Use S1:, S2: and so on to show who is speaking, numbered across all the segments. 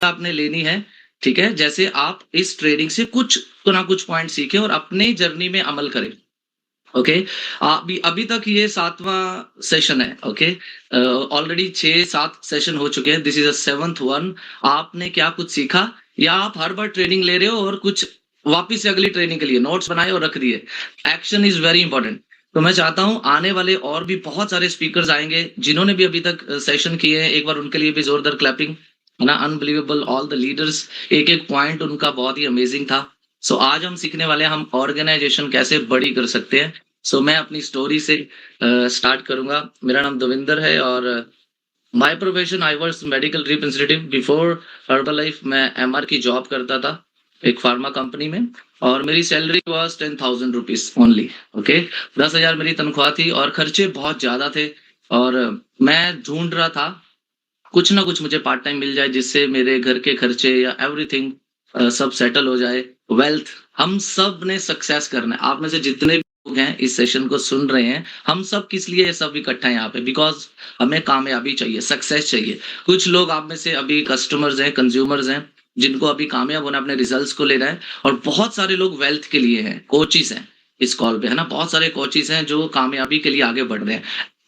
S1: आपने लेनी है, ठीक है? जैसे आप इस ट्रेनिंग से कुछ तो ना कुछ पॉइंट सीखें और अपने जर्नी में अमल करें। ओके। अभी अभी तक ये 7वां सेशन है। ओके। ऑलरेडी 6-7 सेशन हो चुके हैं। This is a 7th one. आपने क्या कुछ सीखा, या आप हर बार ट्रेनिंग ले रहे हो और कुछ वापस से अगली ट्रेनिंग के लिए नोट्स बनाए और रख दिए? Action is very important. तो मैं चाहता हूं आने वाले और भी बहुत सारे स्पीकर्स आएंगे जिन्होंने भी अभी तक सेशन किए हैं, एक बार उनके लिए भी जोरदार क्लैपिंग, है ना? अनबिलीवेबल, ऑल द लीडर्स, एक एक पॉइंट उनका बहुत ही अमेजिंग था। सो आज हम सीखने वाले हैं हम ऑर्गेनाइजेशन कैसे बड़ी कर सकते हैं। मैं अपनी स्टोरी से स्टार्ट करूंगा। मेरा नाम दविंदर है और my profession, I work medical representative. Before herbal life मैं एमआर की जॉब करता था एक फार्मा कंपनी में, और मेरी salary was 10,000 rupees only. Okay. 10,000 मेरी तनख्वाह थी और खर्चे बहुत ज्यादा थे। और मैं ढूंढ रहा था कुछ ना कुछ मुझे पार्ट टाइम मिल जाए जिससे मेरे घर के खर्चे या एवरीथिंग सब सेटल हो जाए। वेल्थ, हम सब ने सक्सेस करना है। आप में से जितने भी लोग हैं इस सेशन को सुन रहे हैं, हम सब किस लिए ये सब इकट्ठा है यहाँ पे? बिकॉज हमें कामयाबी चाहिए, सक्सेस चाहिए। कुछ लोग आप में से अभी कस्टमर्स हैं, कंज्यूमर्स हैं, जिनको अभी कामयाब होना, अपने रिजल्ट्स को लेना है। और बहुत सारे लोग वेल्थ के लिए हैं, कोचिस हैं इस कॉल पे, है ना? बहुत सारे कोचिस हैं जो कामयाबी के लिए आगे बढ़ रहे हैं।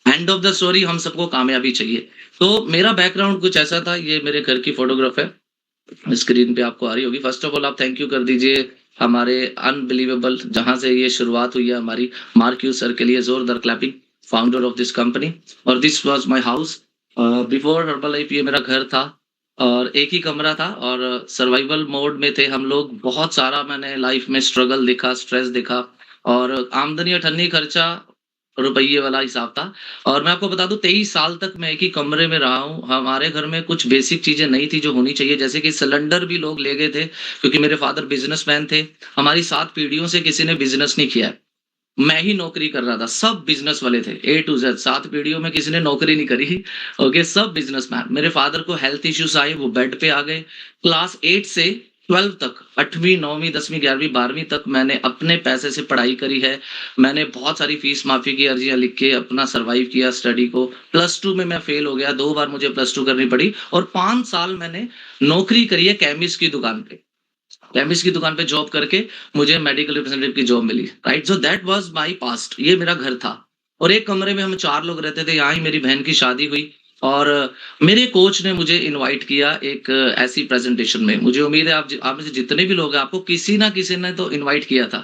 S1: एंड ऑफ द स्टोरी, हम सबको कामयाबी चाहिए। तो मेरा बैकग्राउंड कुछ ऐसा था। ये मेरे घर की फोटोग्राफ है, स्क्रीन पे आपको आ रही होगी। फर्स्ट ऑफ ऑल आप थैंक यू कर दीजिए हमारे अनबिलीवेबल, जहां से ये शुरुआत हुई है हमारी, मार्क यू सर के लिए जोरदार clapping, founder of this company. और this was my house. Before Herbalife ये मेरा घर था और एक ही कमरा था, और सर्वाइवल मोड में थे हम लोग। बहुत सारा मैंने लाइफ में स्ट्रगल देखा, स्ट्रेस देखा, और आमदनी अठन्नी, खर्चा रुपये वाला हिसाब था। और मैं आपको बता दूं, 23 साल तक मैं एक ही कमरे में रहा हूँ। हमारे घर में कुछ बेसिक चीजें नहीं थी जो होनी चाहिए, जैसे कि सिलेंडर भी लोग ले गए थे क्योंकि मेरे फादर बिजनेसमैन थे। हमारी 7 पीढ़ियों से किसी ने बिजनेस नहीं किया है। मैं ही नौकरी कर रहा था, सब बिजनेस वाले थे, ए टू जेड। 7 पीढ़ियों में किसी ने नौकरी नहीं करी। ओके, सब बिजनेसमैन। मेरे फादर को हेल्थ इश्यूज आए, वो बेड पे आ गए। क्लास 8 से 12 तक, 8वीं 9वीं 10वीं 11वीं 12वीं तक मैंने अपने पैसे से पढ़ाई करी है। मैंने बहुत सारी फीस माफी की अर्जियां लिख के अपना सरवाइव किया स्टडी को। प्लस टू में मैं फेल हो गया, 2 बार मुझे प्लस टू करनी पड़ी। और 5 साल मैंने नौकरी करी है केमिस्ट की दुकान पे। केमिस्ट की दुकान पे जॉब करके मुझे मेडिकल रिप्रेजेंटेटिव की जॉब मिली, right? So that was my past. ये मेरा घर था और एक कमरे में हम 4 लोग रहते थे। यहाँ ही मेरी बहन की शादी हुई और मेरे कोच ने मुझे इनवाइट किया एक ऐसी प्रेजेंटेशन में। मुझे उम्मीद है आप में से जितने भी लोग हैं, आपको किसी ना किसी ने तो इनवाइट किया था,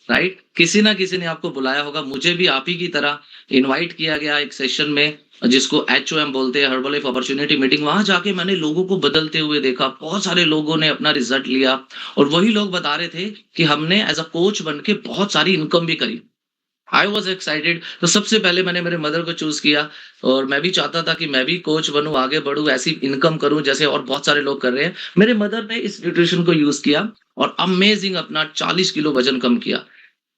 S1: राइट? किसी ना किसी ने आपको बुलाया होगा। मुझे भी आप ही की तरह इनवाइट किया गया एक सेशन में, जिसको एचओएम बोलते हैं, हर्बल लाइफ अपॉर्चुनिटी मीटिंग। वहां जाके मैंने लोगों को बदलते हुए देखा। बहुत सारे लोगों ने अपना रिजल्ट लिया और वही लोग बता रहे थे कि हमने एज अ कोच बन के बहुत सारी इनकम भी करी। I was excited. तो सबसे पहले मैंने मेरे मदर को चूज किया और मैं भी चाहता था कि मैं भी कोच बनूं, आगे बढ़ूं, ऐसी इनकम करूं जैसे और बहुत सारे लोग कर रहे हैं। मेरे मदर ने इस न्यूट्रिशन को यूज किया और अमेजिंग अपना 40 किलो वजन कम किया।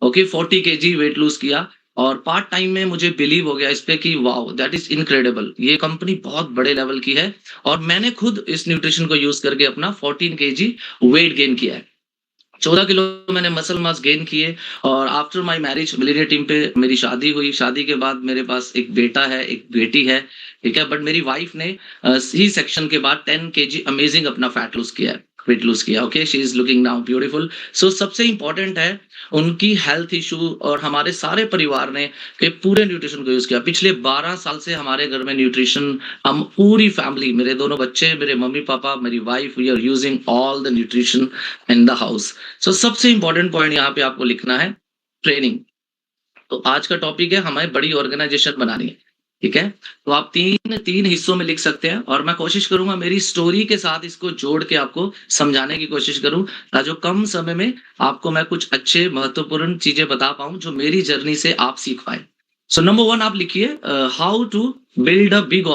S1: ओके, 40 केजी वेट लूज किया। और पार्ट टाइम में मुझे बिलीव हो गया इस पे कि वाओ, दैट इज इनक्रेडिबल, ये कंपनी बहुत बड़े लेवल की है। और मैंने खुद इस न्यूट्रिशन को यूज करके अपना 14 केजी वेट गेन किया है। 14 किलो मैंने मसल मास गेन किए। और after my marriage, millionaire team पे मेरी शादी हुई। शादी के बाद मेरे पास एक बेटा है, एक बेटी है, ठीक है? बट मेरी वाइफ ने सी सेक्शन के बाद 10 केजी अमेजिंग अपना फैट लूज किया है, वेट लूज किया। Okay, she is looking now beautiful. So सबसे इंपॉर्टेंट है उनकी हेल्थ इशू, और हमारे सारे परिवार ने के पूरे न्यूट्रिशन को यूज किया। पिछले 12 साल से हमारे घर में न्यूट्रिशन, हम पूरी फैमिली, मेरे दोनों बच्चे, मेरे मम्मी पापा, मेरी wife, we are using all the nutrition in the house. सबसे इंपॉर्टेंट पॉइंट यहाँ पे आपको लिखना है, ट्रेनिंग। तो आज का टॉपिक है हमें बड़ी ऑर्गेनाइजेशन बनानी है, ठीक है? तो आप तीन तीन हिस्सों में लिख सकते हैं और मैं कोशिश करूंगा मेरी स्टोरी के साथ इसको जोड़ के आपको समझाने की कोशिश करूं, ताकि जो कम समय में आपको मैं कुछ अच्छे महत्वपूर्ण चीजें बता पाऊं जो मेरी जर्नी से आप सीख पाए। सो नंबर 1 आप लिखिए, how to build a big,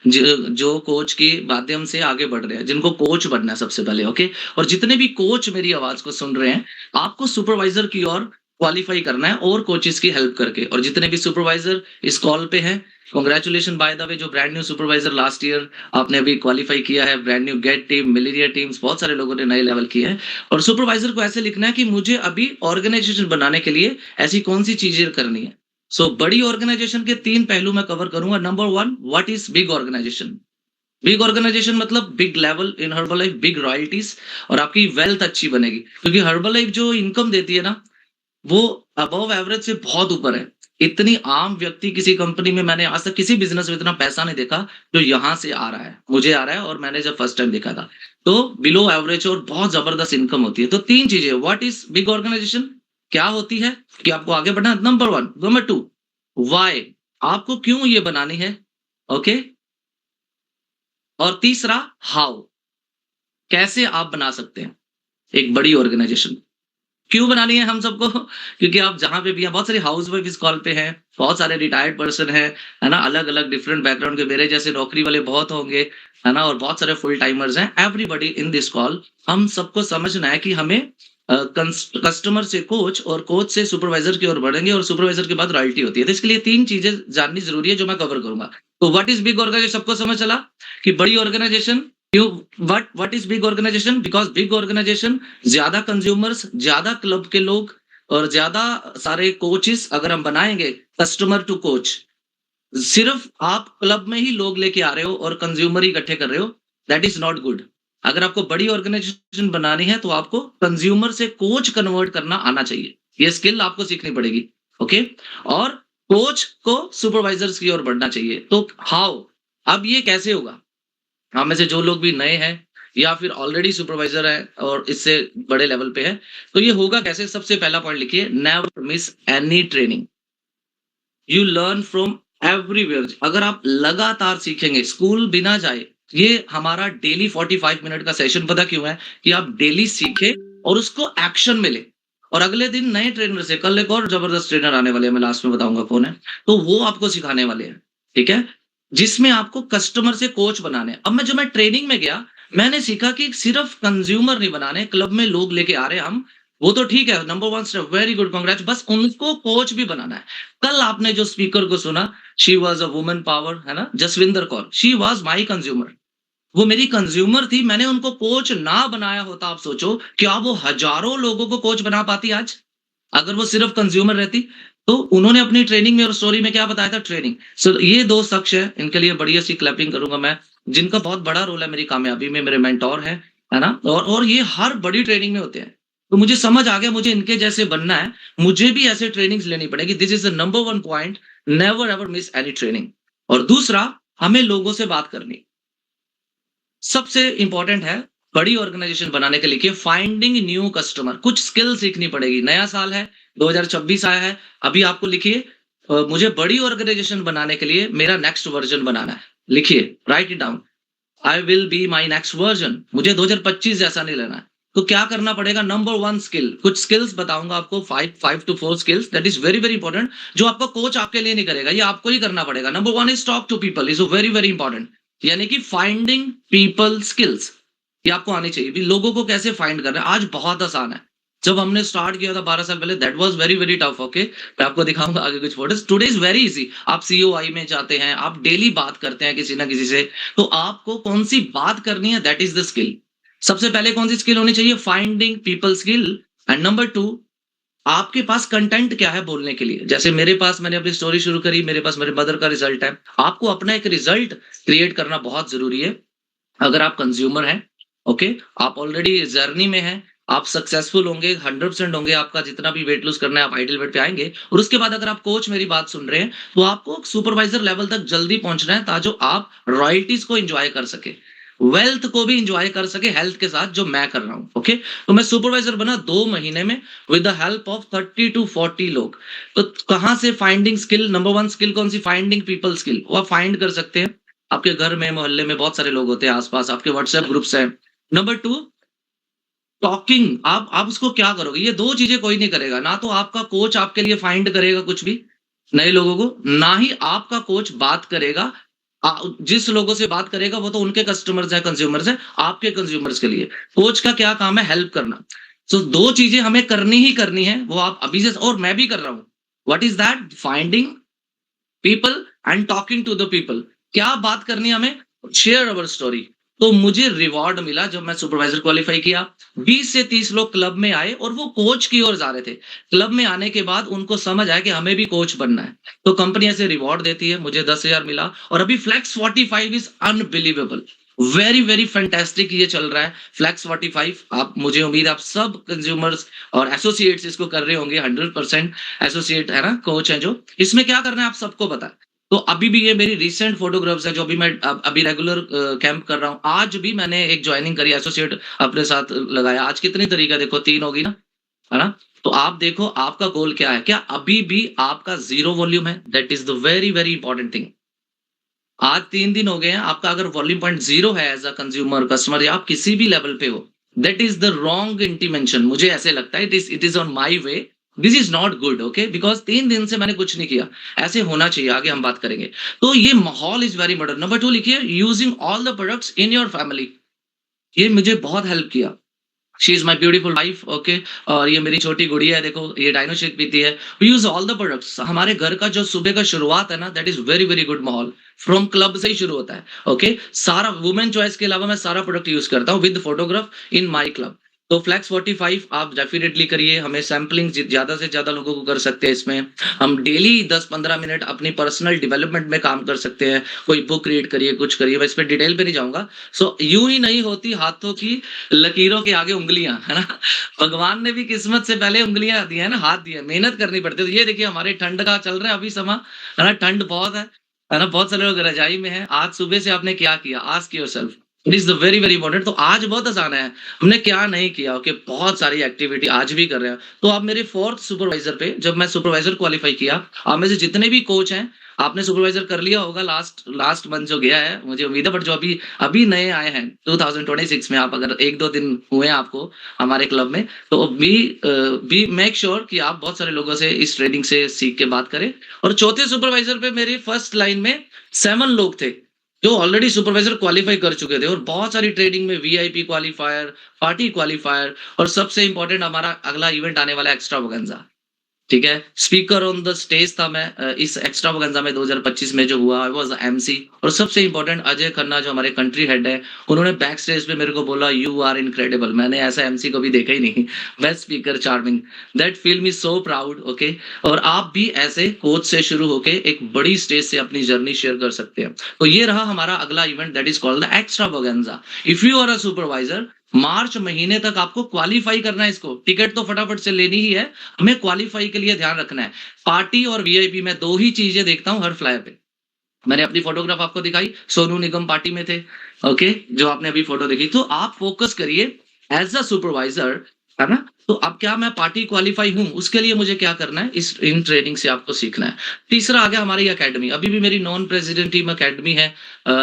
S1: जो कोच के माध्यम से आगे बढ़ रहे हैं, जिनको कोच बनना है सबसे पहले। ओके। और जितने भी कोच मेरी आवाज को सुन रहे हैं, आपको सुपरवाइजर की ओर क्वालिफाई करना है और कोचेस की हेल्प करके। और जितने भी सुपरवाइजर इस कॉल पे हैं, कॉन्ग्रेचुलेशन बाय द वे। जो brand new supervisor last year आपने अभी क्वालिफाई किया है, brand new get team, millionaire teams, बहुत सारे लोगों ने नए लेवल किए हैं। और सुपरवाइजर को ऐसे लिखना है कि मुझे अभी ऑर्गेनाइजेशन बनाने के लिए ऐसी कौन सी चीजें करनी है। सो बड़ी ऑर्गेनाइजेशन के 3 पहलू मैं कवर करूँगा। Number 1, what is big organization? Big organization मतलब big level in Herbalife, big royalties और आपकी वेल्थ अच्छी बनेगी। क्योंकि हर्बलाइफ जो इनकम देती है ना, वो अबव एवरेज से बहुत ऊपर है। इतनी आम व्यक्ति किसी कंपनी में मैंने आज तक किसी बिज़नेस में इतना पैसा नहीं देखा, जो यहाँ से आ रहा है। मुझे आ रहा है और मैंने जब फर्स्ट टाइम देखा था। तो बिलो एवरेज और बहुत ज़बरदस्त इनकम होती है। तो 3 चीज़ें, व्हाट इज़ बिग ऑर्गेनाइजेशन? क्या होती है कि आपको आगे बढ़ना है, नंबर 1। Number 2, why? आपको क्यों ये बनानी है? ओके? और तीसरा, हाउ? कैसे आप बना सकते हैं एक बड़ी ऑर्गेनाइजेशन? क्यों बनानी है हम सबको? क्योंकि आप जहाँ पे भी हैं, बहुत सारे हाउसवाइफ इस कॉल पे हैं, बहुत सारे रिटायर्ड पर्सन हैं, है ना? अलग-अलग डिफरेंट बैकग्राउंड के मेरे जैसे नौकरी वाले बहुत होंगे, है ना? और बहुत सारे फुल टाइमर्स हैं। एवरीबॉडी इन दिस कॉल, हम सबको समझना है कि हमें कस्टमर से कोच और कोच से सुपरवाइजर की ओर बढ़ेंगे और सुपरवाइजर के बाद रॉयल्टी होती है। तो इसके लिए 3 चीज़ें जाननी ज़रूरी है जो मैं कवर करूँगा। तो व्हाट इज़ बिग ऑर्गेनाइजेशन सबको समझ चला कि बड़ी ऑर्गेनाइजेशन क्यों? What is big organisation? Because big organisation ज़्यादा कंज्यूमर्स, ज़्यादा क्लब के लोग और ज़्यादा सारे कोचेस अगर हम बनाएँगे, कस्टमर टू कोच, सिर्फ आप क्लब में ही लोग लेके आ रहे हो और कंज्यूमर ही इकट्ठे कर रहे हो, दैट इज़ नॉट गुड। अगर आपको बड़ी ऑर्गेनाइजेशन बनानी है, तो आपको कंज्यूमर से कोच कन्वर्ट करना आना चाहिए। ये स्किल आपको सीखनी पड़ेगी, ओके? और कोच को सुपरवाइजर्स की ओर बढ़ना चाहिए। तो हाउ? अब ये कैसे होगा? हम में से जो लोग भी नए हैं या फिर ऑलरेडी सुपरवाइजर है और इससे बड़े लेवल पे है, तो ये होगा कैसे? सबसे पहला पॉइंट लिखिए, never miss any training. You learn from everywhere. अगर आप लगातार सीखेंगे, स्कूल बिना जाए, ये हमारा डेली 45 मिनट का सेशन पता क्यों है? कि आप डेली सीखें और उसको एक्शन में लें। और अगले दिन नए ट्रेनर से, कल एक और जबरदस्त ट्रेनर आने वाले हैं, मैं लास्ट में बताऊँगा कौन है। तो वो आपको सिखाने वाले हैं, ठीक है? जिसमें आपको कस्टमर से कोच बनाने हैं। अब मैं ट्रेनिंग में गया, मैंने सीखा कि सिर्फ कंज्यूमर नहीं बनाने, क्लब में लोग लेके आ रहे हैं हम, वो तो ठीक है, number 1 step, very good, congrats, बस उनको कोच भी बनाना है। कल आपने जो स्पीकर को सुना, she was a woman power, है ना? Jaswinder Kaur, she was my consumer. वो मेरी कंज्यूमर थी, मैंने उनको कोच ना बनाया होता, आप सोचो, क्या वो हज़ारों लोगों को कोच बना पाती आज? अगर वो सिर्फ कंज्यूमर रहती? तो उन्होंने अपनी ट्रेनिंग में और स्टोरी में क्या बताया था? ट्रेनिंग। सो ये 2 शख्स हैं, इनके लिए बढ़िया सी क्लैपिंग करूँगा मैं, जिनका बहुत बड़ा रोल है मेरी कामयाबी में, मेरे मेंटर हैं, है ना? और ये हर बड़ी ट्रेनिंग में होते हैं। तो मुझे समझ आ गया, मुझे इनके जैसे बनना है, मुझे भी ऐसे ट्रेनिंग्स लेनी पड़ेगी। This is the number 1 point, never ever miss any training. और दूसरा, हमें लोगों से बात करनी। सबसे इम्पोर्टेंट है, बड़ी ऑर्गेनाइजेशन बनाने के लिए कि फाइंडिंग न्यू कस्टमर, कुछ स्किल सीखनी पड़ेगी। नया साल है, 2026 आया है, अभी आपको लिखिए, मुझे बड़ी ऑर्गेनाइजेशन बनाने के लिए मेरा नेक्स्ट वर्जन बनाना है। लिखिए, right it down, I will be my next version. मुझे 2025 जैसा नहीं लेना है। तो क्या करना पड़ेगा? नंबर 1 स्किल, कुछ स्किल्स बताऊँगा आपको, 5 to 4 skills that is very, very important, जो आपका कोच आपके लिए नहीं करेगा, ये आपको ही करना पड़ेगा। Number 1 is talk to people, is very, very important, यानी कि फाइंडिंग पीपल स्किल्स, ये आपको आनी चाहिए। भी लोगों को कैसे फाइंड करना है, आज बहुत आसान है। जब हमने स्टार्ट किया था 12 साल पहले, that was very, very tough, okay? मैं आपको दिखाऊँगा आगे कुछ photos. Today is very easy. आप सीओआई में जाते हैं, आप डेली बात करते हैं किसी ना किसी से, तो आपको कौन-सी बात करनी है, दैट इज़ द स्किल। सबसे पहले कौन-सी स्किल होनी चाहिए? Finding people skill. And number 2, आपके पास कंटेंट क्या है बोलने के लिए? जैसे मेरे पास, मैंने अपनी स्टोरी शुरू करी, मेरे पास मेरे मदर का रिज़ल्ट है। आपको अपना एक रिज़ल्ट क्रिएट करना बहुत ज़रूरी है। अगर आप कंज्यूमर हैं, ओके? आप ऑलरेडी जर्नी में हैं, आप सक्सेसफुल होंगे, 100% होंगे, आपका जितना भी वेट लूज़ करना है, आप आइडियल वेट पे आएँगे। और उसके बाद अगर आप कोच मेरी बात सुन रहे हैं, तो आपको सुपरवाइज़र लेवल तक जल्दी पहुँचना है, ताजो आप रॉयल्टीज़ को एन्जॉय कर सकें। वेल्थ को भी एन्जॉय कर सकें हेल्थ के साथ, जो मैं कर रहा हूँ, ओके? तो मैं सुपरवाइज़र बना 2 महीने में with the help of 30 to 40 लोग। तो कहाँ से फाइंडिंग स्किल, नंबर 1 स्किल कौन-सी? Finding people skill. वो आप फाइंड कर सकते हैं। आपके घर में, मोहल्ले में बहुत सारे लोग होते हैं, आस-पास आपके व्हाट्सएप ग्रुप्स हैं। Number 2, talking. आप उसको क्या करोगे? ये 2 चीज़ें कोई नहीं करेगा। ना तो आपका कोच आपके लिए फाइंड करेगा कुछ भी, नए लोगों को, ना ही आपका कोच बात करेगा। जिस लोगों से बात करेगा वो तो उनके कस्टमर्स हैं, कंज्यूमर्स हैं, आपके कंज्यूमर्स के लिए। कोच का क्या काम है? हेल्प करना। सो 2 चीज़ें हमें करनी ही करनी है, वो आप अभी से, और मैं भी कर रहा हूँ। What is that? Finding people and talking to the people. क्या बात करनी है हमें? Share our story. तो मुझे रिवॉर्ड मिला जब मैं सुपरवाइजर क्वालीफाई किया। 20 से 30 लोग क्लब में आए और वो कोच की ओर जा रहे थे। क्लब में आने के बाद उनको समझ आया कि हमें भी कोच बनना है। तो कंपनी ऐसे रिवॉर्ड देती है, मुझे 10,000 मिला और अभी flex 45 is unbelievable. Very, very fantastic ये चल रहा है फ्लेक्स 45। आप मुझे उम्मीद है आप सब कंज्यूमर्स और एसोसिएट्स इसको कर रहे होंगे 100%। एसोसिएट है ना, कोच हैं जो। इसमें क्या करना है आप सबको पता है। तो अभी भी ये मेरी रिसेंट फोटोग्राफ्स है जो अभी मैं अभी रेगुलर कैंप कर रहा हूँ। आज भी मैंने एक जॉइनिंग करी, एसोसिएट अपने साथ लगाया। आज कितनी तारीख है देखो, 3 होगी ना, है ना? तो आप देखो आपका गोल क्या है? क्या अभी भी आपका ज़ीरो वॉल्यूम है? That is the very, very important thing. आज 3 दिन हो गए हैं, आपका अगर वॉल्यूम पॉइंट 0 है एज़ अ कंज्यूमर, कस्टमर या आप किसी भी लेवल पे हो, दैट इज़ द रॉन्ग इंटिमेंशन। मुझे ऐसे लगता है it is on my way. This is not good, okay? Because 3 दिन से मैंने कुछ नहीं किया। ऐसे होना चाहिए, आगे हम बात करेंगे। तो ये माहौल इज़ वेरी इंपॉर्टेंट। नंबर 2 लिखिए using all the products in your family. ये मुझे बहुत हेल्प किया। She is my beautiful wife, okay. और ये मेरी छोटी गुड़िया है, देखो ये डाइनो शेक पीती है। We use all the products. हमारे घर का जो सुबह का शुरुआत है ना, that is very, very good माहौल। फ्रॉम क्लब से ही शुरू होता है, ओके। सारा वुमेन चॉइस के अलावा मैं सारा प्रोडक्ट यूज़ करता हूँ with photograph in my club. तो फ्लेक्स 45 आप डेफिनिटली करिए। हमें सैंपलिंग ज़्यादा से ज़्यादा लोगों को कर सकते हैं इसमें। हम डेली 10-15 मिनट अपनी पर्सनल डेवलपमेंट में काम कर सकते हैं। कोई बुक रीड करिए, कुछ करिए, मैं इस पे डिटेल पे नहीं जाऊँगा। सो यूँ ही नहीं होती हाथों की लकीरों के आगे उँगलियाँ, है ना? भगवान ने भी किस्मत से पहले उँगलियाँ दी है ना, हाथ दिए, मेहनत करनी पड़ती है। तो ये देखिए हमारे ठंड का चल रहा है अभी समा, है ना? ठंड बहुत है ना? बहुत सारे लोग रज़ाई में हैं। आज सुबह से आपने क्या किया? Ask yourself. It is the very, very important. तो आज बहुत आसान है, हमने क्या नहीं किया, ओके? बहुत सारी एक्टिविटी आज भी कर रहे हैं। तो आप मेरे 4th सुपरवाइज़र पे, जब मैं सुपरवाइज़र क्वालीफाई किया, आप में से जितने भी कोच हैं, आपने सुपरवाइज़र कर लिया होगा लास्ट लास्ट मंथ जो गया है, मुझे उम्मीद है। बट जो अभी अभी नए आए हैं 2026 में, आप अगर 1-2 दिन हुए हैं आपको हमारे क्लब में, तो बी मेक श्योर कि आप बहुत सारे लोगों से इस ट्रेनिंग से सीख के बात करें। और चौथे सुपरवाइज़र पे मेरी फर्स्ट लाइन में 7 लोग थे, जो ऑलरेडी सुपरवाइज़र क्वालीफाई कर चुके थे और बहुत सारी ट्रेनिंग में वीआईपी क्वालीफायर, पार्टी क्वालीफायर और सबसे इम्पोर्टेंट हमारा अगला इवेंट आने वाला है एक्स्ट्रावागेंजा। ठीक है? स्पीकर ऑन द स्टेज था मैं इस एक्स्ट्रावागेंजा में 2025 में जो हुआ, आई वाज़ एमसी। और सबसे इम्पोर्टेंट अजय खन्ना जो हमारे कंट्री हेड है, उन्होंने बैक स्टेज पे मेरे को बोला यू आर इनक्रेडिबल। मैंने ऐसा एमसी कभी देखा ही नहीं। Best speaker, charming. That feel me so proud, okay. और आप भी ऐसे कोच से शुरू होके एक बड़ी स्टेज से अपनी जर्नी शेयर कर सकते हैं। तो ये रहा हमारा अगला event, that is called the extravaganza. If you are a supervisor, मार्च महीने तक आपको क्वालीफाई करना है इसको। टिकट तो फटाफट से लेनी ही है, हमें क्वालीफाई के लिए ध्यान रखना है। पार्टी और वीआईपी में 2 ही चीज़ें देखता हूँ हर फ्लायर पे। मैंने अपनी फोटोग्राफ आपको दिखाई, सोनू निगम पार्टी में थे, ओके, जो आपने अभी फोटो देखी। तो आप फोकस करिए एज़ अ सुपरवाइज़र, है ना? तो अब क्या मैं पार्टी क्वालीफाई हूँ, उसके लिए मुझे क्या करना है, इस इन ट्रेनिंग से आपको सीखना है। तीसरा आ गया हमारी अकेडमी। अभी भी मेरी नॉन प्रेसिडेंट टीम अकेडमी है।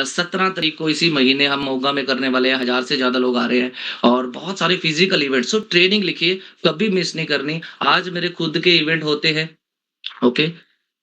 S1: 17 तारीख को इसी महीने हम मोगा में करने वाले हैं, 1000 से ज़्यादा लोग आ रहे हैं और बहुत सारे फिजिकल इवेंट्स। सो ट्रेनिंग लिखिए, कभी मिस नहीं करनी। आज मेरे खुद के इवेंट होते हैं, ओके।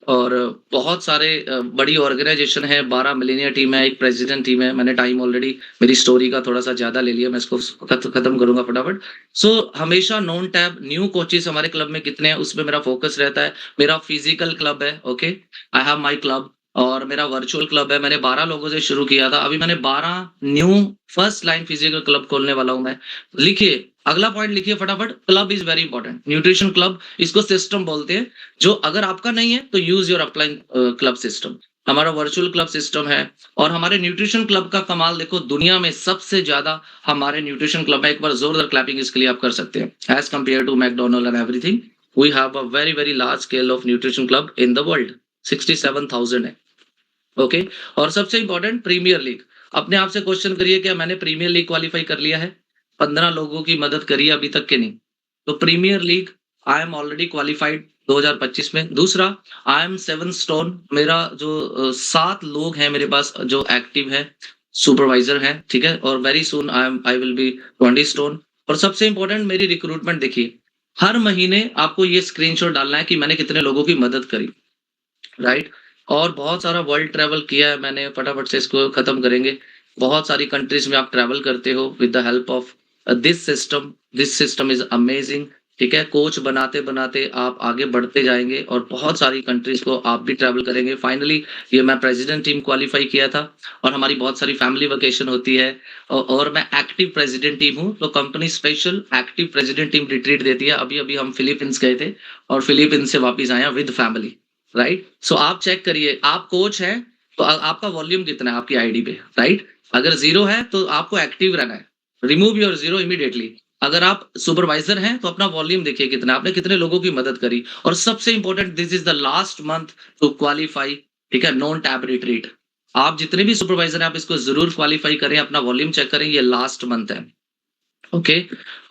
S1: और बहुत सारे बड़ी ऑर्गेनाइजेशन है, 12 मिलियनियर टीम है, एक प्रेसिडेंट टीम है। मैंने टाइम ऑलरेडी मेरी स्टोरी का थोड़ा-सा ज़्यादा ले लिया, मैं इसको खत्म करूँगा फटाफट। सो हमेशा नॉन टैब न्यू कोचेज़ हमारे क्लब में कितने हैं, उसमें मेरा फ़ोकस रहता है। मेरा फिजिकल क्लब है, okay, I have my club. और मेरा वर्चुअल क्लब है, मैंने 12 लोगों से शुरू किया था, अभी मैंने 12 new first line physical club खोलने वाला हूँ मैं। लिखिए, अगला पॉइंट लिखिए फटाफट, club is very important. Nutrition club, इसको सिस्टम बोलते हैं। जो अगर आपका नहीं है तो use your upline club system. हमारा वर्चुअल क्लब सिस्टम है। और हमारे न्यूट्रिशन क्लब का कमाल देखो, दुनिया में सबसे ज़्यादा हमारे न्यूट्रिशन क्लब में, एक बार ज़ोरदार क्लैपिंग इसके लिए आप कर सकते हैं। As compare to McDonald and everything, we have a very, very large scale of nutrition club in the world. 67,000 है, ओके। और सबसे इम्पोर्टेंट प्रीमियर लीग। अपने आप से क्वेश्चन करिए, क्या मैंने प्रीमियर लीग क्वालीफाई कर लिया है? 15 लोगों की मदद करी है अभी तक के नहीं। तो premier league I am already qualified 2025 में। दूसरा, आई एम 7 स्टोन। मेरा जो 7 लोग हैं मेरे पास जो एक्टिव है, सुपरवाइजर हैं, ठीक है। और very soon I will be 20 stone. और सबसे इम्पोर्टेंट मेरी रिक्रूटमेंट देखिए, हर महीने आपको ये स्क्रीनशॉट डालना है कि मैंने कितने लोगों की मदद करी, राइट? और बहुत सारा वर्ल्ड ट्रैवल किया है मैंने, फटाफट से इसको खत्म करेंगे। बहुत सारी कंट्रीज में आप ट्रैवल करते हो with the help of this system. This system is amazing. ठीक है? कोच बनाते-बनाते आप आगे बढ़ते जाएँगे और बहुत सारी कंट्रीज़ को आप भी ट्रैवल करेंगे। फाइनली ये मैं प्रेज़िडेंट टीम क्वालीफाई किया था और हमारी बहुत सारी फैमिली वेकेशन होती है और मैं एक्टिव प्रेज़िडेंट टीम हूँ, तो company special active president team retreat देती है। अभी-अभी हम फिलीपींस गए थे और फिलीपींस से वापस आए हैं विद फैमिली, राइट? सो आप चेक करिए, आप कोच हैं, तो आपका वॉल्यूम कितना है आपकी आईडी पे, राइट? अगर 0 है, तो आपको एक्टिव रहना है। Remove your 0 immediately. अगर आप सुपरवाइजर हैं तो अपना वॉल्यूम देखिए कितना है, आपने कितने लोगों की मदद करी और सबसे important this is the last month to qualify, ठीक है, नॉन टैब रिट्रीट। आप जितने भी सुपरवाइजर हैं आप इसको जरूर क्वालीफाई करें, अपना वॉल्यूम चेक करें, ये लास्ट मंथ है। ओके।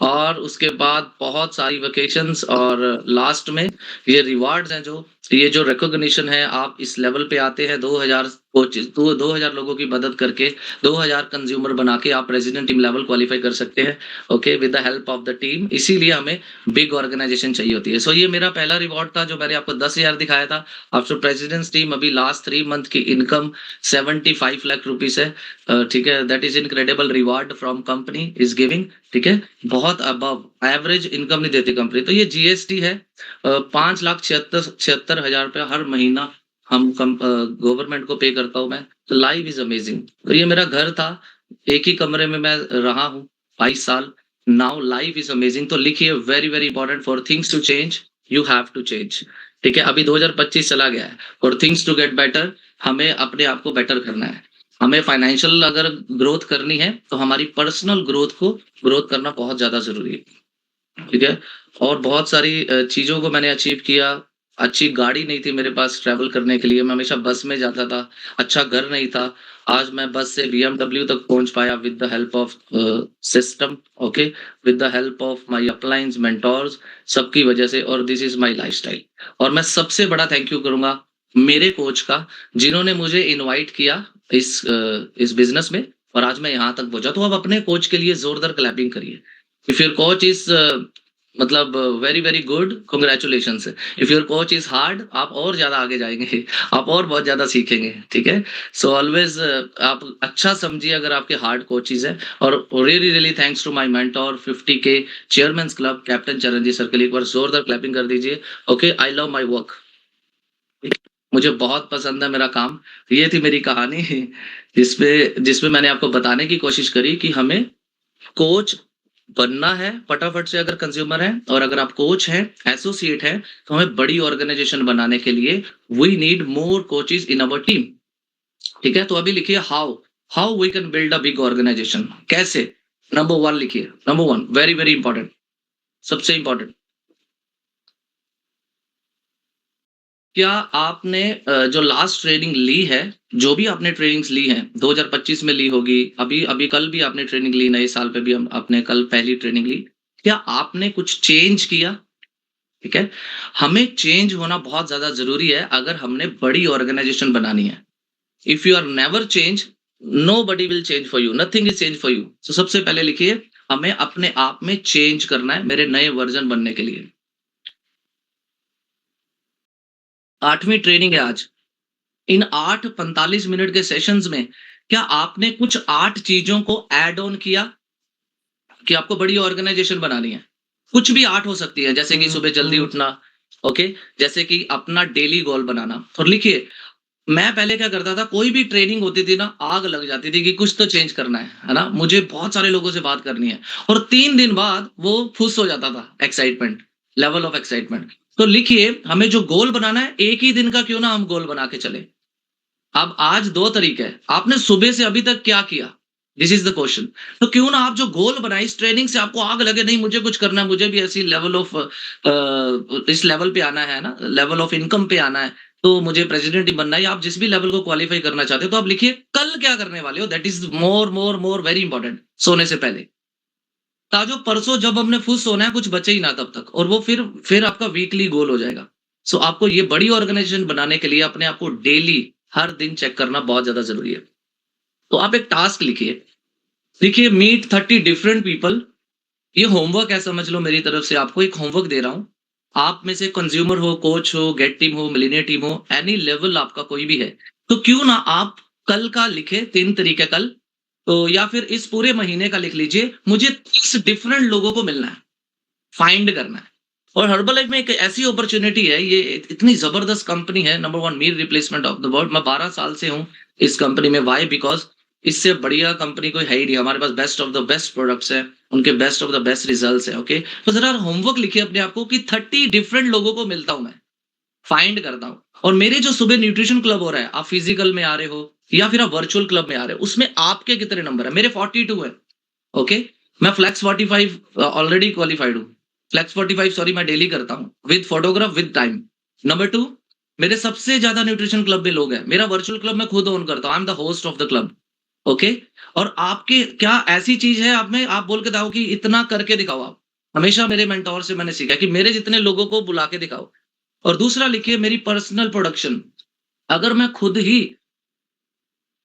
S1: और उसके बाद बहुत सारी वेकेशंस और लास्ट में ये रिवार्ड्स हैं, जो ये जो रिकॉग्निशन है, आप इस लेवल पे आते हैं 2000 कोचेस 2000 लोगों की मदद करके 2000 कंज्यूमर बना के आप प्रेसिडेंट टीम लेवल क्वालिफाई कर सकते हैं। Okay, with the help of the team. इसीलिए हमें बिग ऑर्गेनाइजेशन चाहिए होती है। सो ये मेरा पहला रिवॉर्ड था जो मैंने आपको 10,000 दिखाया था। आफ्टर प्रेसिडेंट्स टीम अभी लास्ट 3 मंथ की इनकम 75 लाख रुपीस है। ठीक है, that is incredible reward from company is giving. ठीक है, बहुत अबव एवरेज इनकम नहीं देती कंपनी। तो ये जीएसटी है, 5,76,हजार रुपया हर महीना हम गवर्नमेंट को पे करता हूँ मैं। तो लाइफ इज अमेजिंग। तो ये मेरा घर था, एक ही कमरे में मैं रहा हूँ 22 साल। Now life is amazing. तो लिखिए, very very important, for things to change you have to change. ठीक है, अभी 2025 चला गया है, for things to get better हमें अपने आप को बेटर करना है। हमें फाइनेंशियल अगर ग्रोथ करनी है तो हमारी पर्सनल ग्रोथ को ग्रोथ करना बहुत ज्यादा जरूरी है। ठीक है, और बहुत सारी चीजों को मैंने अचीव किया। अच्छी गाड़ी नहीं थी मेरे पास ट्रैवल करने के लिए, मैं हमेशा बस में जाता था। अच्छा घर नहीं था, आज मैं बस से बीएमडब्ल्यू तक पहुंच पाया with the help of system. Okay, with the help of my अपलाइंस mentors, सबकी वजह से। और दिस इज माय लाइफस्टाइल। और मैं सबसे बड़ा थैंक यू करूंगा मेरे कोच का, जिन्होंने मुझे इनवाइट किया इस बिजनेस में और आज मैं यहाँ तक पहुंचा। तो अब अपने कोच के लिए जोरदार क्लैपिंग करिए। इफ योर कोच इज मतलब very very good, congratulation. If your coach is hard, आप और ज्यादा आगे जाएंगे, आप और बहुत ज्यादा सीखेंगे। ठीक है, सो ऑलवेज आप अच्छा समझिए अगर आपके हार्ड कोचेज है। और really really thanks to my mentor 50 के chairman club captain Charanjit sir के लिए एक बार जोरदार क्लैपिंग कर दीजिए। Okay, I love my work, मुझे बहुत पसंद है मेरा काम। ये थी मेरी कहानी जिसपे जिसपे मैंने आपको बताने की कोशिश करी कि हमें कोच बनना है फटाफट से अगर कंज्यूमर है, और अगर आप कोच हैं, एसोसिएट हैं, तो हमें बड़ी ऑर्गेनाइजेशन बनाने के लिए we need more coaches in our team. ठीक है, तो अभी लिखिए how how we can build a big organisation. कैसे? नंबर 1 लिखिए, नंबर 1 वेरी वेरी इंपॉर्टेंट, सबसे इंपॉर्टेंट। क्या आपने जो लास्ट ट्रेनिंग ली है, जो भी आपने ट्रेनिंग्स ली हैं 2025 में ली होगी, अभी अभी कल भी आपने ट्रेनिंग ली, नए साल पे भी हम आपने कल पहली ट्रेनिंग ली, क्या आपने कुछ चेंज किया? ठीक है, हमें चेंज होना बहुत ज्यादा जरूरी है अगर हमने बड़ी ऑर्गेनाइजेशन बनानी है। If you are never change, nobody will change for you, nothing is change for you. तो सबसे पहले लिखिए, हमें अपने आप में चेंज करना है मेरे नए वर्जन बनने के लिए। 8वीं ट्रेनिंग है आज। इन 8 45 मिनट के सेशंस में क्या आपने कुछ 8 चीजों को ऐड ऑन किया कि आपको बड़ी ऑर्गेनाइजेशन बनानी है? कुछ भी 8 हो सकती है, जैसे कि सुबह जल्दी उठना, ओके, जैसे कि अपना डेली गोल बनाना। और लिखिए, मैं पहले क्या करता था, कोई भी ट्रेनिंग होती थी ना, आग लग जाती थी कि कुछ तो चेंज करना है ना, मुझे बहुत सारे लोगों से बात करनी है, और 3 दिन बाद वो फुस हो जाता था, एक्साइटमेंट, लेवल ऑफ एक्साइटमेंट। तो लिखिए, हमें जो गोल बनाना है, एक ही दिन का क्यों ना हम गोल बना के चले। अब आज 2 तरीके हैं, आपने सुबह से अभी तक क्या किया? This is the question. तो क्यों ना आप जो गोल बनाए, इस ट्रेनिंग से आपको आग लगे, नहीं मुझे कुछ करना है, मुझे भी ऐसी लेवल ऑफ इस लेवल पे आना है ना, लेवल ऑफ इनकम पे आना है, तो मुझे प्रेसिडेंट ही बनना है, या आप जिस भी लेवल को क्वालिफाई करना चाहते हो, तो आप लिखिए कल क्या करने वाले हो। That is more more more very important, सोने से पहले। ताजो परसों जब हमने खुद सोना है, कुछ बचे ही ना तब तक, और वो फिर आपका वीकली गोल हो जाएगा। सो आपको ये बड़ी ऑर्गेनाइजेशन बनाने के लिए अपने आप को डेली, हर दिन चेक करना बहुत ज्यादा जरूरी है। तो आप एक टास्क लिखिए, देखिए मीट 30 डिफरेंट पीपल। ये होमवर्क है, समझ लो मेरी तरफ से आपको एक होमवर्क दे रहा हूं। आप में से कंज्यूमर हो, कोच हो, गेट टीम हो, मिलीनियर टीम हो, एनी लेवल आपका कोई भी है, तो क्यों ना आप कल का लिखे, 3 तरीके कल, तो या फिर इस पूरे महीने का लिख लीजिए, मुझे 30 डिफरेंट लोगों को मिलना है, फाइंड करना है। और हर्बल में एक ऐसी अपॉर्चुनिटी है, ये इतनी जबरदस्त कंपनी है, number one meal replacement of the world. मैं 12 साल से हूँ इस कंपनी में। वाई? बिकॉज इससे बढ़िया कंपनी कोई है ही नहीं। हमारे पास best of the best products है, उनके best of the best results है। ओके, तो जरा होमवर्क लिखिए अपने आप को कि 30 डिफरेंट लोगों को मिलता हूं मैं, फाइंड करता हूं। और मेरे जो सुबह न्यूट्रिशन क्लब हो रहा है, आप फिजिकल में आ रहे हो या फिर आप वर्चुअल क्लब में आ रहे हो, उसमें आपके कितने नंबर है? मेरे 42 है। ओके, मैं फ्लैक्स 45 ऑलरेडी क्वालिफाइड हूँ। फ्लैक्स 45 सॉरी मैं डेली करता हूँ with photograph with time. Number two, मेरे सबसे ज्यादा न्यूट्रिशन क्लब में लोग हैं। मेरा वर्चुअल क्लब मैं खुद ओन करता हूँ, I am the host of the club. Okay, और आपके क्या ऐसी चीज है आप में, आप बोल के दाओ कि इतना करके दिखाओ आप। हमेशा मेरे मेंटोर से मैंने सीखा कि मेरे जितने लोगों को बुला के दिखाओ। और दूसरा लिखिए मेरी पर्सनल प्रोडक्शन। अगर मैं खुद ही